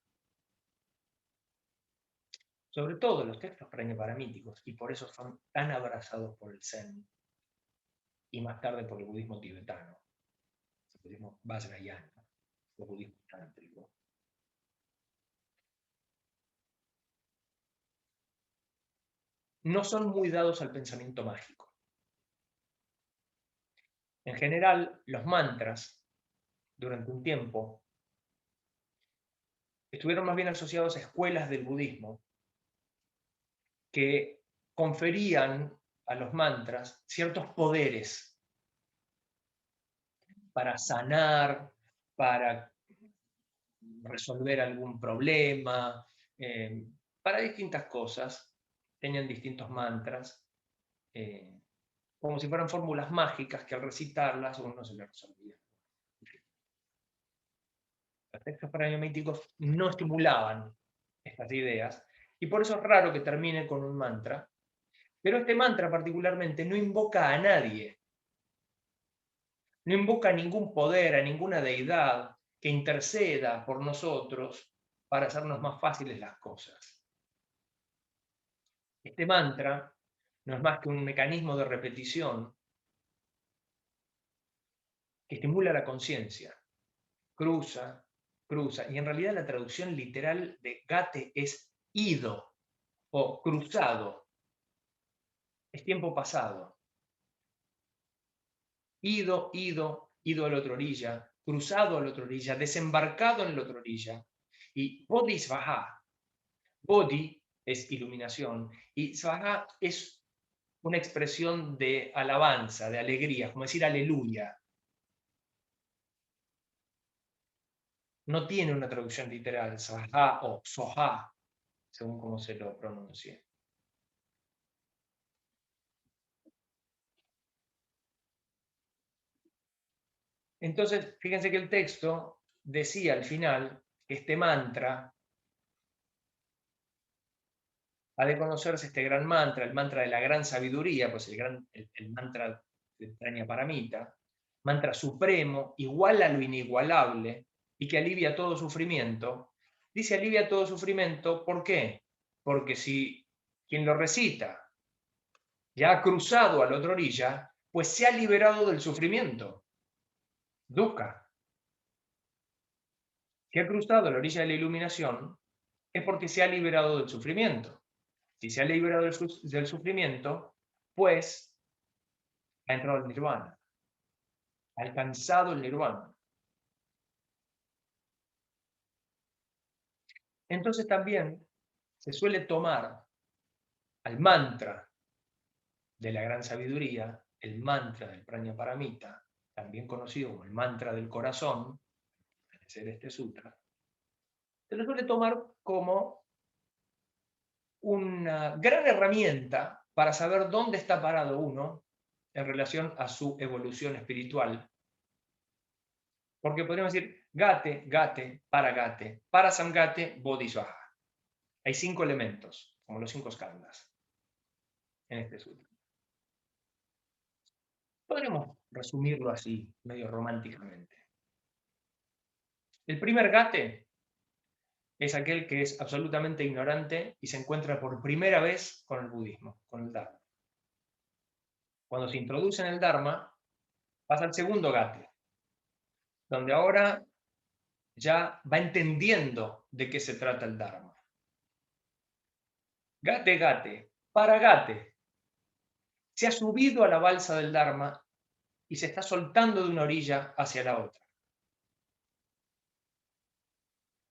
Sobre todo los textos prajnaparamíticos, y por eso son tan abrazados por el Zen y más tarde por el budismo tibetano, el budismo Vajrayana, el budismo tántrico. No son muy dados al pensamiento mágico. En general, los mantras, durante un tiempo, estuvieron más bien asociados a escuelas del budismo que conferían a los mantras ciertos poderes para sanar, para resolver algún problema, para distintas cosas. Tenían distintos mantras, como si fueran fórmulas mágicas que al recitarlas uno se le resolvía. Los textos prajnaparamíticos no estimulaban estas ideas, y por eso es raro que termine con un mantra, pero este mantra particularmente no invoca a nadie, no invoca a ningún poder, a ninguna deidad que interceda por nosotros para hacernos más fáciles las cosas. Este mantra no es más que un mecanismo de repetición que estimula la conciencia. Cruza, cruza, y en realidad la traducción literal de gate es ido o cruzado. Es tiempo pasado. Ido, ido, ido a la otra orilla, cruzado a la otra orilla, desembarcado en la otra orilla. Y bodhisvaha, bodhi es iluminación, y svaha es una expresión de alabanza, de alegría, como decir aleluya. No tiene una traducción literal, svaha o soha, según cómo se lo pronuncie. Entonces, fíjense que el texto decía al final que este mantra, ha de conocerse este gran mantra, el mantra de la gran sabiduría, pues el mantra de Prajnaparamita, mantra supremo, igual a lo inigualable y que alivia todo sufrimiento. Dice alivia todo sufrimiento, ¿por qué? Porque si quien lo recita ya ha cruzado a la otra orilla, pues se ha liberado del sufrimiento. Dukkha. Si ha cruzado la orilla de la iluminación, es porque se ha liberado del sufrimiento. Si se ha liberado del sufrimiento, pues ha entrado al nirvana, ha alcanzado el nirvana. Entonces también se suele tomar al mantra de la gran sabiduría, el mantra del Prajnaparamita, también conocido como el mantra del corazón, al ser este sutra, se lo suele tomar como una gran herramienta para saber dónde está parado uno en relación a su evolución espiritual. Porque podríamos decir gate, gate, para samgate, bodhisvaha. Hay 5 elementos, como los 5 skandhas, en este sutra. Podríamos resumirlo así, medio románticamente. El primer gate es aquel que es absolutamente ignorante y se encuentra por primera vez con el budismo, con el Dharma. Cuando se introduce en el Dharma, pasa al segundo gate, donde ahora ya va entendiendo de qué se trata el Dharma. Gate, gate, para gate. Se ha subido a la balsa del Dharma y se está soltando de una orilla hacia la otra.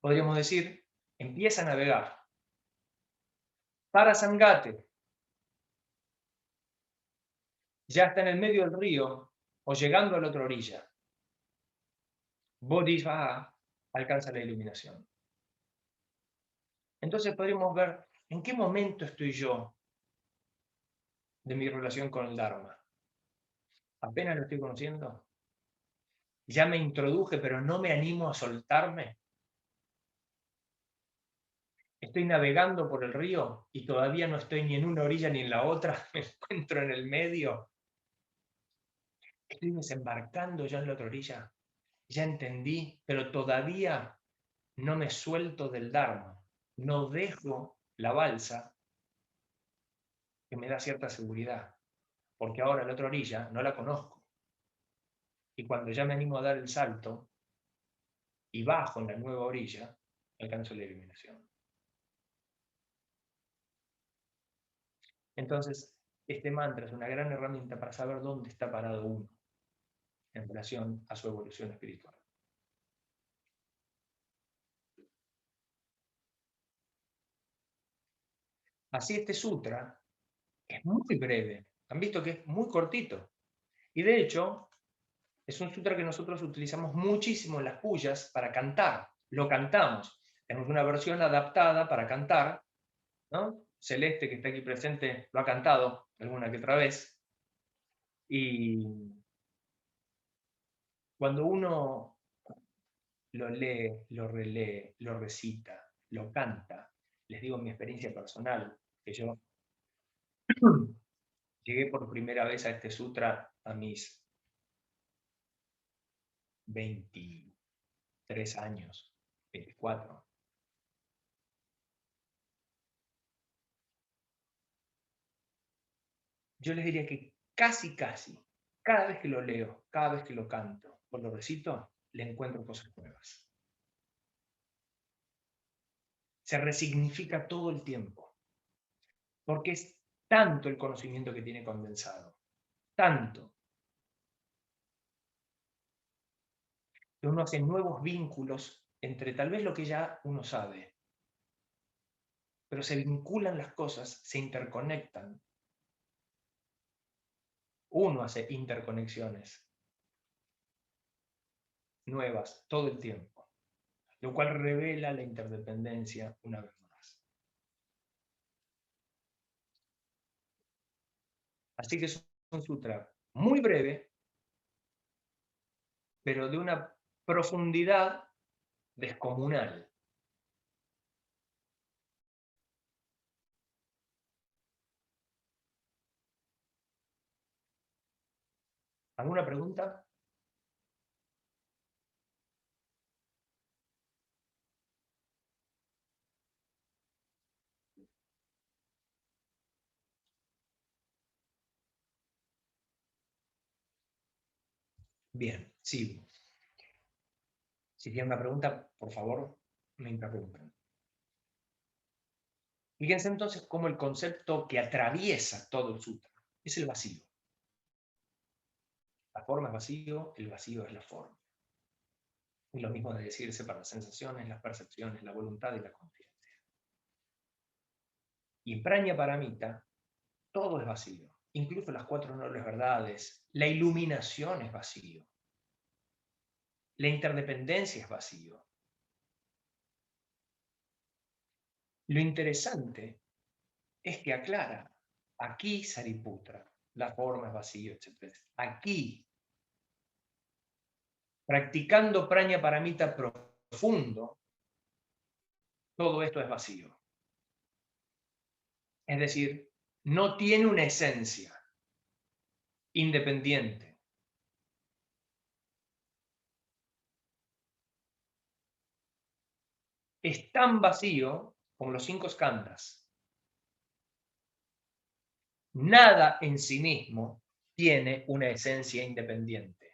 Podríamos decir, empieza a navegar. Para Sangate. Ya está en el medio del río o llegando a la otra orilla. Bodhisattva alcanza la iluminación. Entonces podríamos ver en qué momento estoy yo de mi relación con el Dharma. Apenas lo estoy conociendo. Ya me introduje, pero no me animo a soltarme. Estoy navegando por el río y todavía no estoy ni en una orilla ni en la otra. Me encuentro en el medio. Estoy desembarcando ya en la otra orilla. Ya entendí, pero todavía no me suelto del Dharma. No dejo la balsa que me da cierta seguridad. Porque ahora la otra orilla no la conozco. Y cuando ya me animo a dar el salto y bajo en la nueva orilla, alcanzo la iluminación. Entonces, este mantra es una gran herramienta para saber dónde está parado uno en relación a su evolución espiritual. Así este sutra es muy breve. Han visto que es muy cortito. Y de hecho, es un sutra que nosotros utilizamos muchísimo en las puyas para cantar. Lo cantamos. Tenemos una versión adaptada para cantar, ¿no? Celeste, que está aquí presente, lo ha cantado alguna que otra vez. Y cuando uno lo lee, lo relee, lo recita, lo canta, les digo mi experiencia personal, que yo llegué por primera vez a este sutra a mis 23 años, 24. Yo les diría que casi, cada vez que lo leo, cada vez que lo canto o lo recito, le encuentro cosas nuevas. Se resignifica todo el tiempo, porque es tanto el conocimiento que tiene condensado, tanto, que uno hace nuevos vínculos entre tal vez lo que ya uno sabe, pero se vinculan las cosas, se interconectan. Uno hace interconexiones nuevas todo el tiempo, lo cual revela la interdependencia una vez más. Así que es un sutra muy breve, pero de una profundidad descomunal. ¿Alguna pregunta? Bien, sigo. Si tienen una pregunta, por favor, me interrumpen. Fíjense entonces cómo el concepto que atraviesa todo el sutra es el vacío. La forma es vacío, el vacío es la forma. Y lo mismo de decirse para las sensaciones, las percepciones, la voluntad y la conciencia. Y en Praña Paramita, todo es vacío. Incluso las 4 nobles verdades, la iluminación es vacío. La interdependencia es vacío. Lo interesante es que aclara, aquí Sariputra, la forma es vacío, etc. Aquí, practicando Praña Paramita profundo, todo esto es vacío. Es decir, no tiene una esencia independiente. Es tan vacío como los 5 skandhas. Nada en sí mismo tiene una esencia independiente.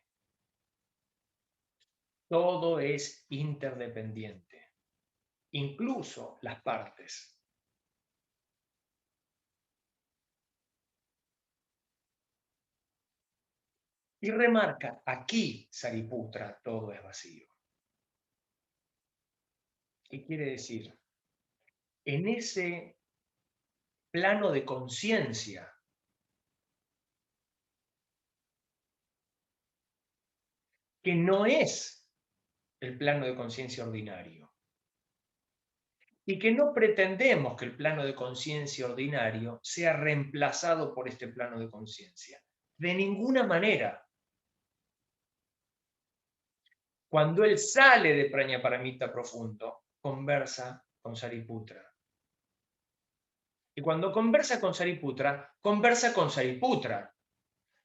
Todo es interdependiente, incluso las partes. Y remarca, aquí, Sariputra, todo es vacío. ¿Qué quiere decir? En ese plano de conciencia, que no es el plano de conciencia ordinario, y que no pretendemos que el plano de conciencia ordinario sea reemplazado por este plano de conciencia. De ninguna manera. Cuando él sale de Prañaparamita profundo, conversa con Sariputra. Y cuando conversa con Sariputra, conversa con Sariputra.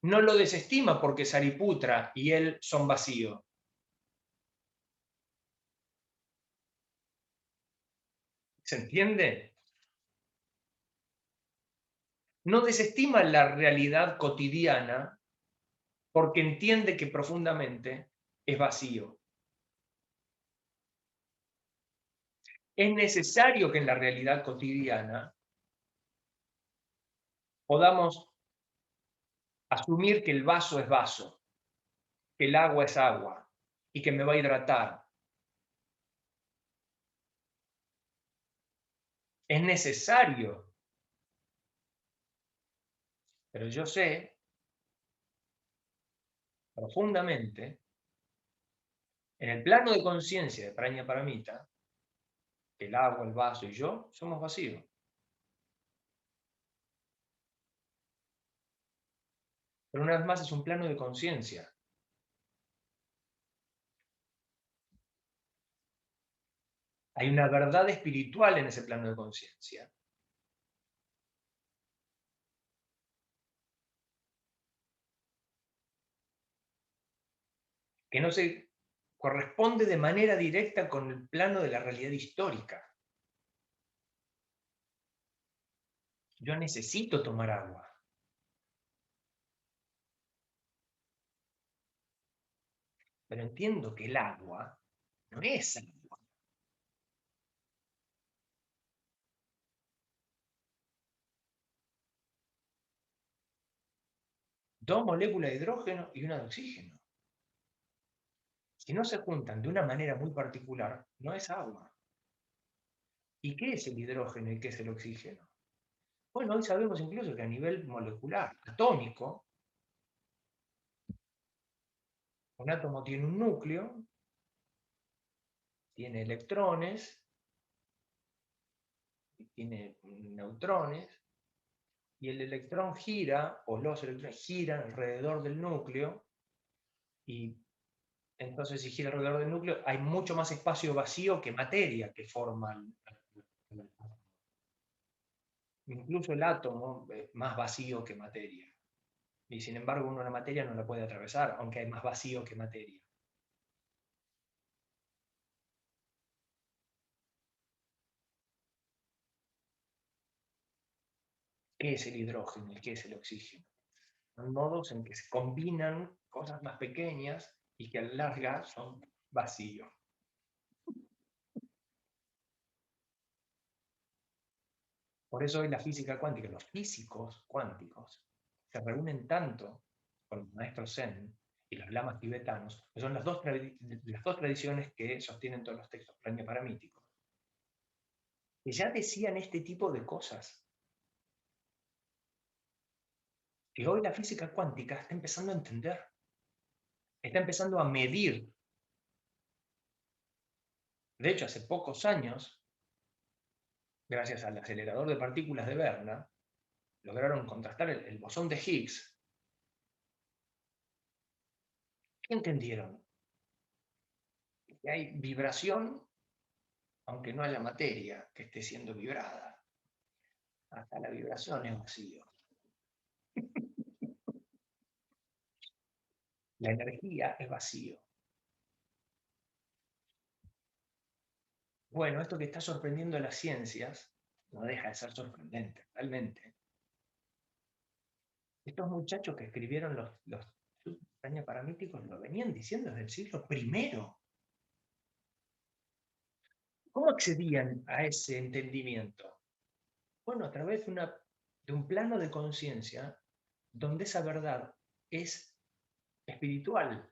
No lo desestima porque Sariputra y él son vacíos. ¿Se entiende? No desestima la realidad cotidiana porque entiende que profundamente es vacío. Es necesario que en la realidad cotidiana podamos asumir que el vaso es vaso, que el agua es agua y que me va a hidratar. Es necesario. Pero yo sé profundamente, en el plano de conciencia de Prañaparamita, que el agua, el vaso y yo somos vacíos. Pero una vez más es un plano de conciencia. Hay una verdad espiritual en ese plano de conciencia. Que no se corresponde de manera directa con el plano de la realidad histórica. Yo necesito tomar agua. Pero entiendo que el agua no es agua. Dos moléculas de hidrógeno y una de oxígeno. Si no se juntan de una manera muy particular, no es agua. ¿Y qué es el hidrógeno y qué es el oxígeno? Bueno, hoy sabemos incluso que a nivel molecular, atómico, un átomo tiene un núcleo, tiene electrones, tiene neutrones, y el electrón gira, o los electrones giran alrededor del núcleo, y entonces si gira alrededor del núcleo hay mucho más espacio vacío que materia que forma el átomo. Incluso el átomo es más vacío que materia. Y sin embargo uno la materia no la puede atravesar, aunque hay más vacío que materia. ¿Qué es el hidrógeno y qué es el oxígeno? Son modos en que se combinan cosas más pequeñas y que a la larga son vacíos. Por eso hoy la física cuántica, los físicos cuánticos, se reúnen tanto con los maestros Zen y los lamas tibetanos, que son las dos tradiciones que sostienen todos los textos prañaparamíticos, que ya decían este tipo de cosas. Que hoy la física cuántica está empezando a entender, está empezando a medir. De hecho, hace pocos años, gracias al acelerador de partículas de Berna, lograron contrastar el bosón de Higgs. ¿Qué entendieron? Que hay vibración, aunque no haya materia que esté siendo vibrada. Hasta la vibración es vacío. La energía es vacío. Bueno, esto que está sorprendiendo a las ciencias no deja de ser sorprendente, realmente. Estos muchachos que escribieron los paramíticos lo venían diciendo desde el siglo I. ¿Cómo accedían a ese entendimiento? Bueno, a través de un plano de conciencia donde esa verdad es espiritual.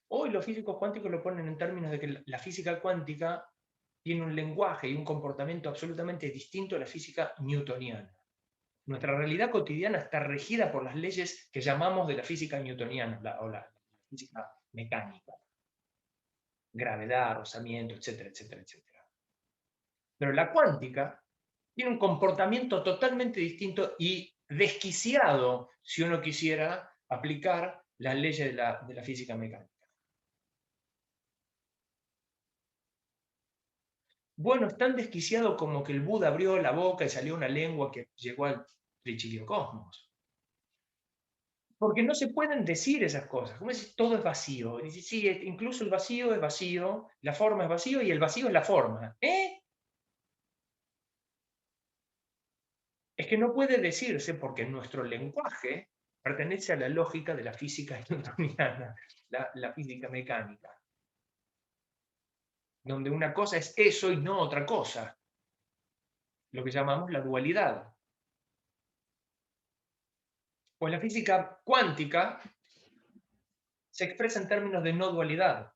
Hoy los físicos cuánticos lo ponen en términos de que la física cuántica tiene un lenguaje y un comportamiento absolutamente distinto a la física newtoniana. Nuestra realidad cotidiana está regida por las leyes que llamamos de la física newtoniana o la física mecánica. Gravedad, rozamiento, etcétera, etcétera, etcétera. Pero la cuántica tiene un comportamiento totalmente distinto y desquiciado si uno quisiera aplicar las leyes de la física mecánica. Bueno, es tan desquiciado como que el Buda abrió la boca y salió una lengua que llegó al trichiliocosmos. Porque no se pueden decir esas cosas. Como decir, todo es vacío. Dice, sí, incluso el vacío es vacío, la forma es vacío y el vacío es la forma. Es que no puede decirse porque nuestro lenguaje pertenece a la lógica de la física newtoniana, la física mecánica, donde una cosa es eso y no otra cosa, lo que llamamos la dualidad. Pues la física cuántica se expresa en términos de no dualidad.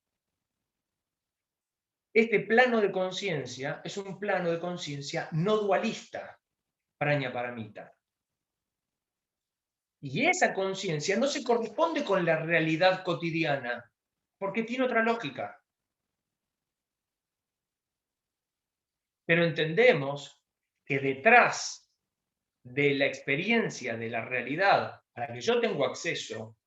Este plano de conciencia es un plano de conciencia no dualista, praña paramita. Y esa conciencia no se corresponde con la realidad cotidiana, porque tiene otra lógica. Pero entendemos que detrás de la experiencia de la realidad a la que yo tengo acceso,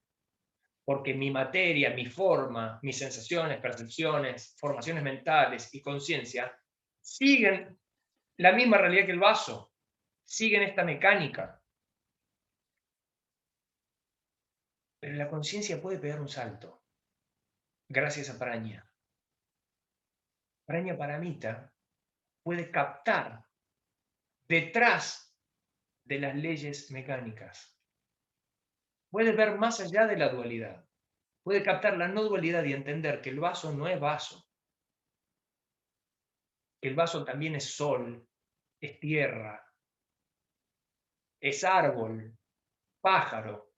porque mi materia, mi forma, mis sensaciones, percepciones, formaciones mentales y conciencia siguen la misma realidad que el vaso, siguen esta mecánica. Pero la conciencia puede pegar un salto, gracias a Praña. Praña Paramita puede captar detrás de las leyes mecánicas. Puede ver más allá de la dualidad. Puede captar la no dualidad y entender que el vaso no es vaso. Que el vaso también es sol, es tierra, es árbol, pájaro.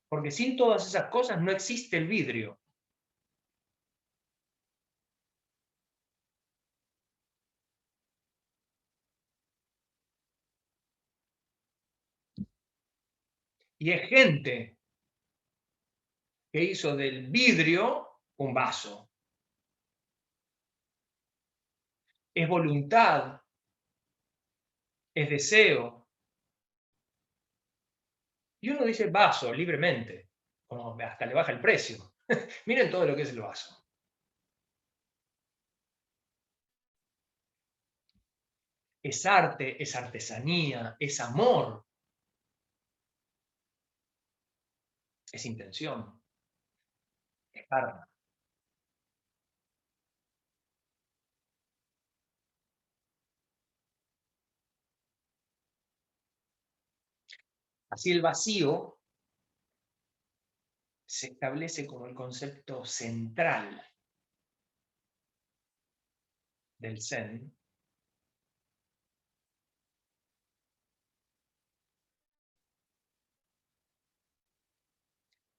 Porque sin todas esas cosas no existe el vidrio. Y es gente que hizo del vidrio un vaso. Es voluntad, es deseo. Y uno dice vaso libremente, como hasta le baja el precio. Miren todo lo que es el vaso. Es arte, es artesanía, es amor, es intención, es karma. Así el vacío se establece como el concepto central del Zen.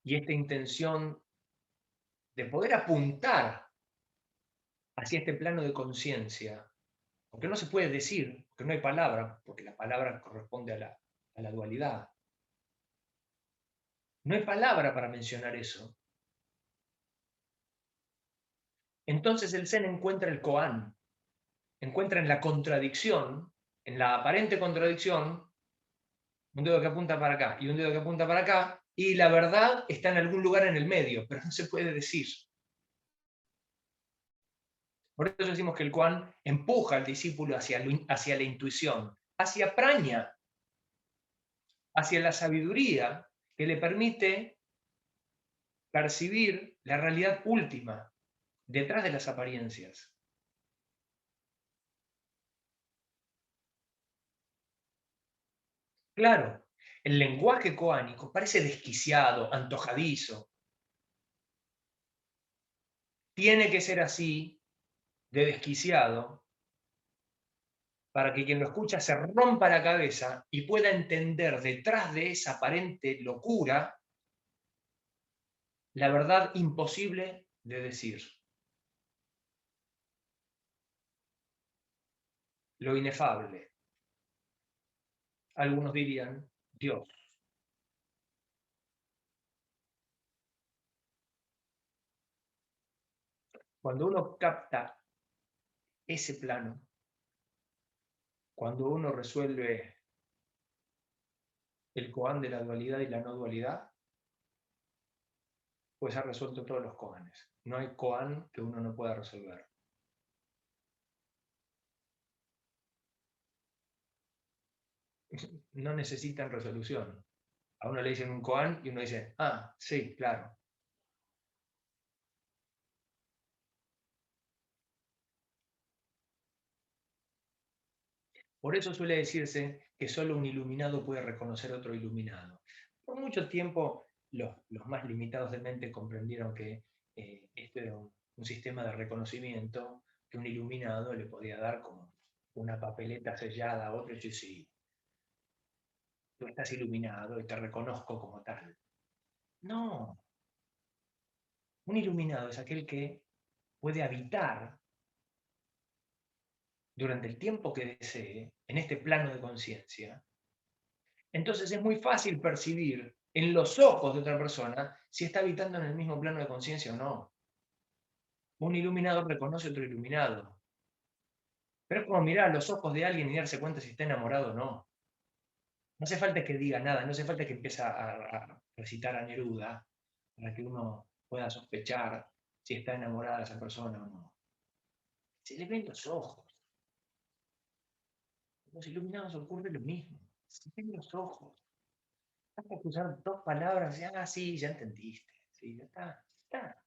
Y esta intención de poder apuntar hacia este plano de conciencia, porque no se puede decir, porque no hay palabra, porque la palabra corresponde a la dualidad. No hay palabra para mencionar eso. Entonces el Zen encuentra el koan, encuentra en la contradicción, en la aparente contradicción, un dedo que apunta para acá y un dedo que apunta para acá, y la verdad está en algún lugar en el medio, pero no se puede decir. Por eso decimos que el koan empuja al discípulo hacia la intuición, hacia praña, hacia la sabiduría que le permite percibir la realidad última detrás de las apariencias. Claro, el lenguaje koánico parece desquiciado, antojadizo. tiene que ser así, de desquiciado, para que quien lo escucha se rompa la cabeza y pueda entender detrás de esa aparente locura la verdad imposible de decir. Lo inefable. Algunos dirían Dios. Cuando uno capta ese plano, cuando uno resuelve el koan de la dualidad y la no dualidad, pues ha resuelto todos los koanes. No hay koan que uno no pueda resolver. No necesitan resolución. A uno le dicen un koan y uno dice, ah, sí, claro. Por eso suele decirse que solo un iluminado puede reconocer otro iluminado. Por mucho tiempo, los más limitados de mente comprendieron que esto era un sistema de reconocimiento que un iluminado le podía dar como una papeleta sellada a otro y decir, sí, tú estás iluminado y te reconozco como tal. No, un iluminado es aquel que puede habitar durante el tiempo que desee en este plano de conciencia. Entonces es muy fácil percibir en los ojos de otra persona si está habitando en el mismo plano de conciencia o no. Un iluminado reconoce otro iluminado. Pero es como mirar a los ojos de alguien y darse cuenta si está enamorado o no. No hace falta que diga nada, no hace falta que empiece a recitar a Neruda para que uno pueda sospechar si está enamorada de esa persona o no. Se le ven los ojos. Los iluminados ocurre lo mismo. Se ven los ojos. Basta que usar dos palabras y, ah, sí, ya entendiste. Sí, ya está, está.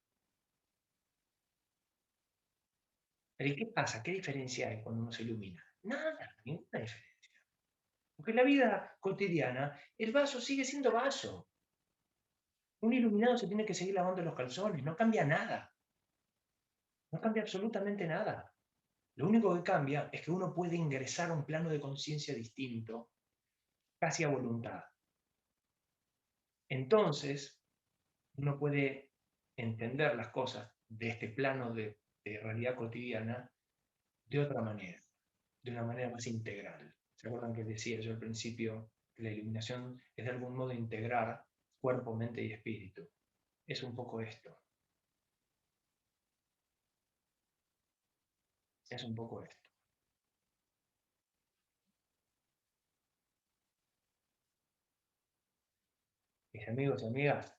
Pero ¿y qué pasa? ¿Qué diferencia hay cuando uno se ilumina? Nada, ninguna diferencia. Porque en la vida cotidiana, el vaso sigue siendo vaso. Un iluminado se tiene que seguir lavando los calzones, no cambia nada. No cambia absolutamente nada. Lo único que cambia es que uno puede ingresar a un plano de conciencia distinto, casi a voluntad. Entonces, uno puede entender las cosas de este plano de realidad cotidiana de otra manera, de una manera más integral. ¿Se acuerdan que decía yo al principio que la iluminación es de algún modo integrar cuerpo, mente y espíritu? Es un poco esto. Es un poco esto. Mis amigos y amigas,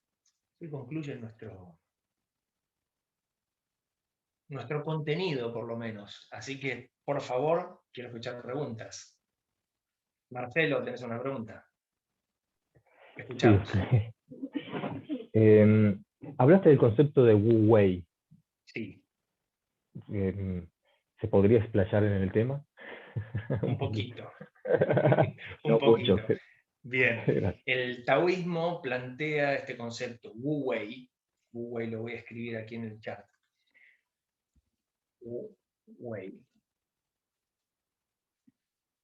así concluye nuestro contenido, por lo menos. Así que, por favor, quiero escuchar preguntas. Marcelo, ¿tenés una pregunta? Escuchamos. Sí. Hablaste del concepto de Wu Wei. Sí, ¿Se podría explayar en el tema? un poquito. Un No mucho. poquito. Bien. Gracias. El taoísmo plantea este concepto, Wu Wei. Wu Wei lo voy a escribir aquí en el chat. Wu Wei.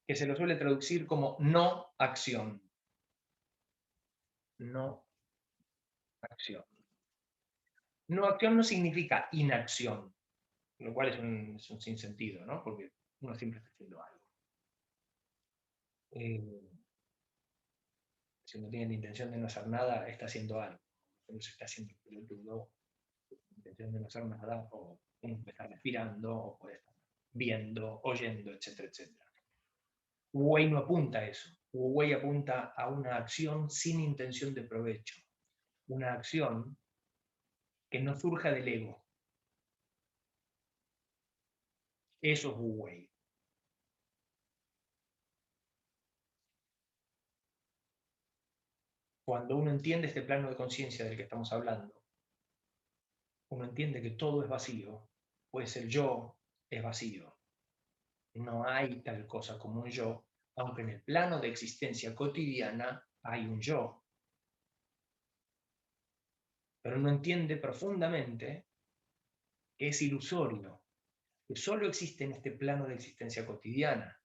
Que se lo suele traducir como no acción. No acción. No acción no significa inacción, lo cual es un sinsentido, ¿no? Porque uno siempre está haciendo algo. Si uno tiene la intención de no hacer nada, está haciendo algo. Uno se está haciendo pelotudo, la intención de no hacer nada, o uno puede estar respirando, o puede estar viendo, oyendo, etcétera, etcétera. Wu Wei no apunta a eso. Wu Wei apunta a una acción sin intención de provecho. Una acción que no surja del ego. Eso es Wu Wei. Cuando uno entiende este plano de conciencia del que estamos hablando, uno entiende que todo es vacío, pues el yo es vacío. No hay tal cosa como un yo, aunque en el plano de existencia cotidiana hay un yo. Pero uno entiende profundamente que es ilusorio, que solo existe en este plano de existencia cotidiana.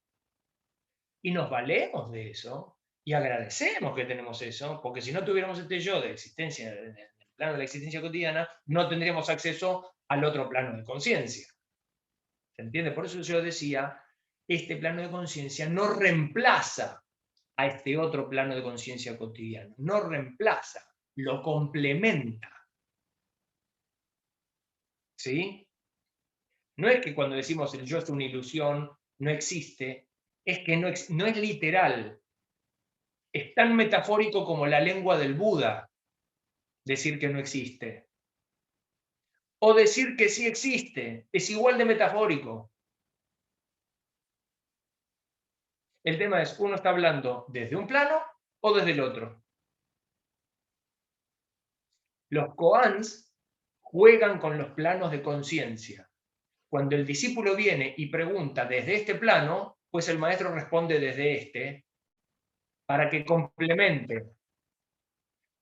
Y nos valemos de eso y agradecemos que tenemos eso, porque si no tuviéramos este yo de existencia, en el plano de la existencia cotidiana, no tendríamos acceso al otro plano de conciencia. ¿Se entiende? Por eso yo decía, este plano de conciencia no reemplaza a este otro plano de conciencia cotidiano, no reemplaza, lo complementa. ¿Sí? No es que cuando decimos el yo es una ilusión, no existe, es que no es literal. Es tan metafórico como la lengua del Buda decir que no existe. O decir que sí existe, es igual de metafórico. El tema es, uno está hablando desde un plano o desde el otro. Los koans juegan con los planos de conciencia. Cuando el discípulo viene y pregunta desde este plano, pues el maestro responde desde este, para que complemente.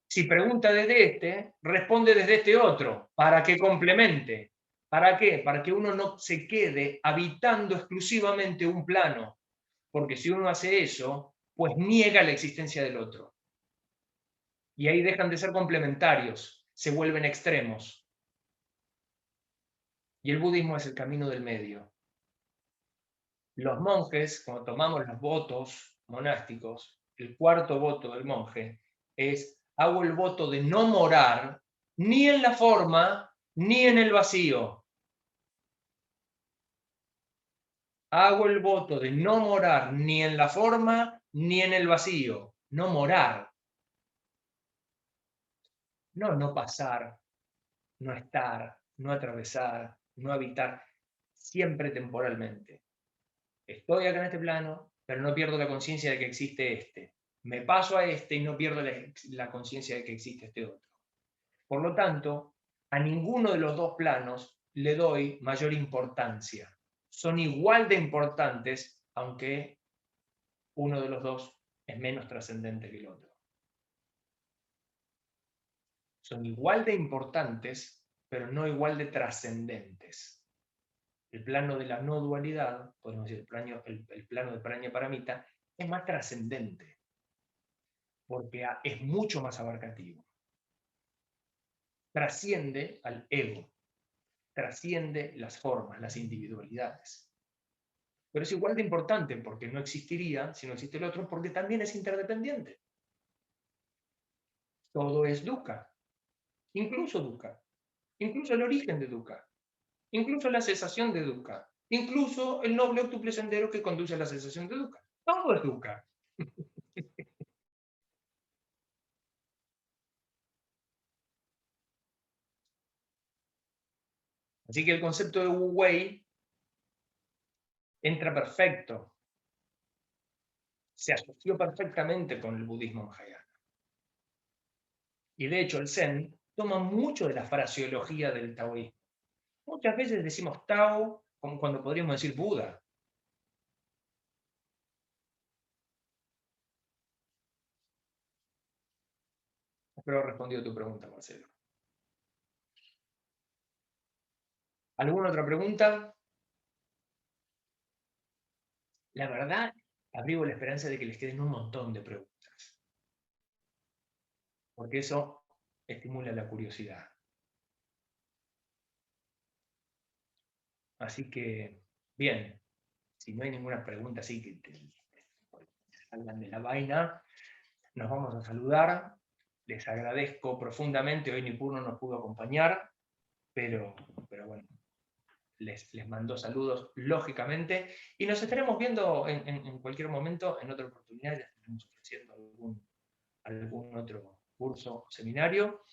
Si pregunta desde este, responde desde este otro, para que complemente. ¿Para qué? Para que uno no se quede habitando exclusivamente un plano, porque si uno hace eso, pues niega la existencia del otro. Y ahí dejan de ser complementarios, se vuelven extremos. Y el budismo es el camino del medio. Los monjes, cuando tomamos los votos monásticos, el cuarto voto del monje es: hago el voto de no morar ni en la forma ni en el vacío. Hago el voto de no morar ni en la forma ni en el vacío. No morar. No pasar, no estar, no atravesar, no habitar, siempre temporalmente. Estoy acá en este plano, pero no pierdo la conciencia de que existe este. Me paso a este y no pierdo la conciencia de que existe este otro. Por lo tanto, a ninguno de los dos planos le doy mayor importancia. Son igual de importantes, aunque uno de los dos es menos trascendente que el otro. Son igual de importantes, pero no igual de trascendentes. El plano de la no dualidad, podemos decir el plano de Praña Paramita, es más trascendente, porque es mucho más abarcativo. Trasciende al ego, trasciende las formas, las individualidades. Pero es igual de importante porque no existiría si no existe el otro, porque también es interdependiente. Todo es dukkha, incluso dukkha, incluso el origen de dukkha, incluso la cesación de dukkha, incluso el noble octuple sendero que conduce a la cesación de dukkha. Todo es dukkha. Así que el concepto de Wu Wei entra perfecto, se asoció perfectamente con el budismo mahayana. Y de hecho el Zen toma mucho de la fraseología del taoísmo. Muchas veces decimos Tao como cuando podríamos decir Buda. Espero haber respondido a tu pregunta, Marcelo. ¿Alguna otra pregunta? La verdad, abrigo la esperanza de que les queden un montón de preguntas, porque eso estimula la curiosidad. Así que, bien, si no hay ninguna pregunta así que te salgan de la vaina, nos vamos a saludar. Les agradezco profundamente, hoy Nippur no nos pudo acompañar, pero bueno, les mandó saludos lógicamente, y nos estaremos viendo en cualquier momento, en otra oportunidad, ya estaremos ofreciendo algún otro curso o seminario.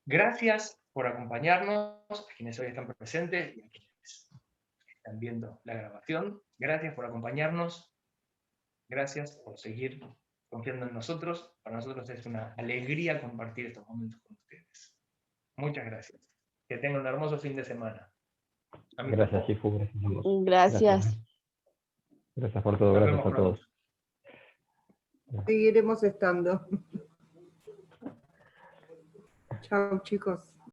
Gracias por acompañarnos, a quienes hoy están presentes y a quienes están viendo la grabación. Gracias por acompañarnos, gracias por seguir confiando en nosotros. Para nosotros es una alegría compartir estos momentos con ustedes. Muchas gracias. Que tengan un hermoso fin de semana. Gracias, Shifu. Gracias. Gracias por todo, gracias a todos. Seguiremos estando. Chao, chicos.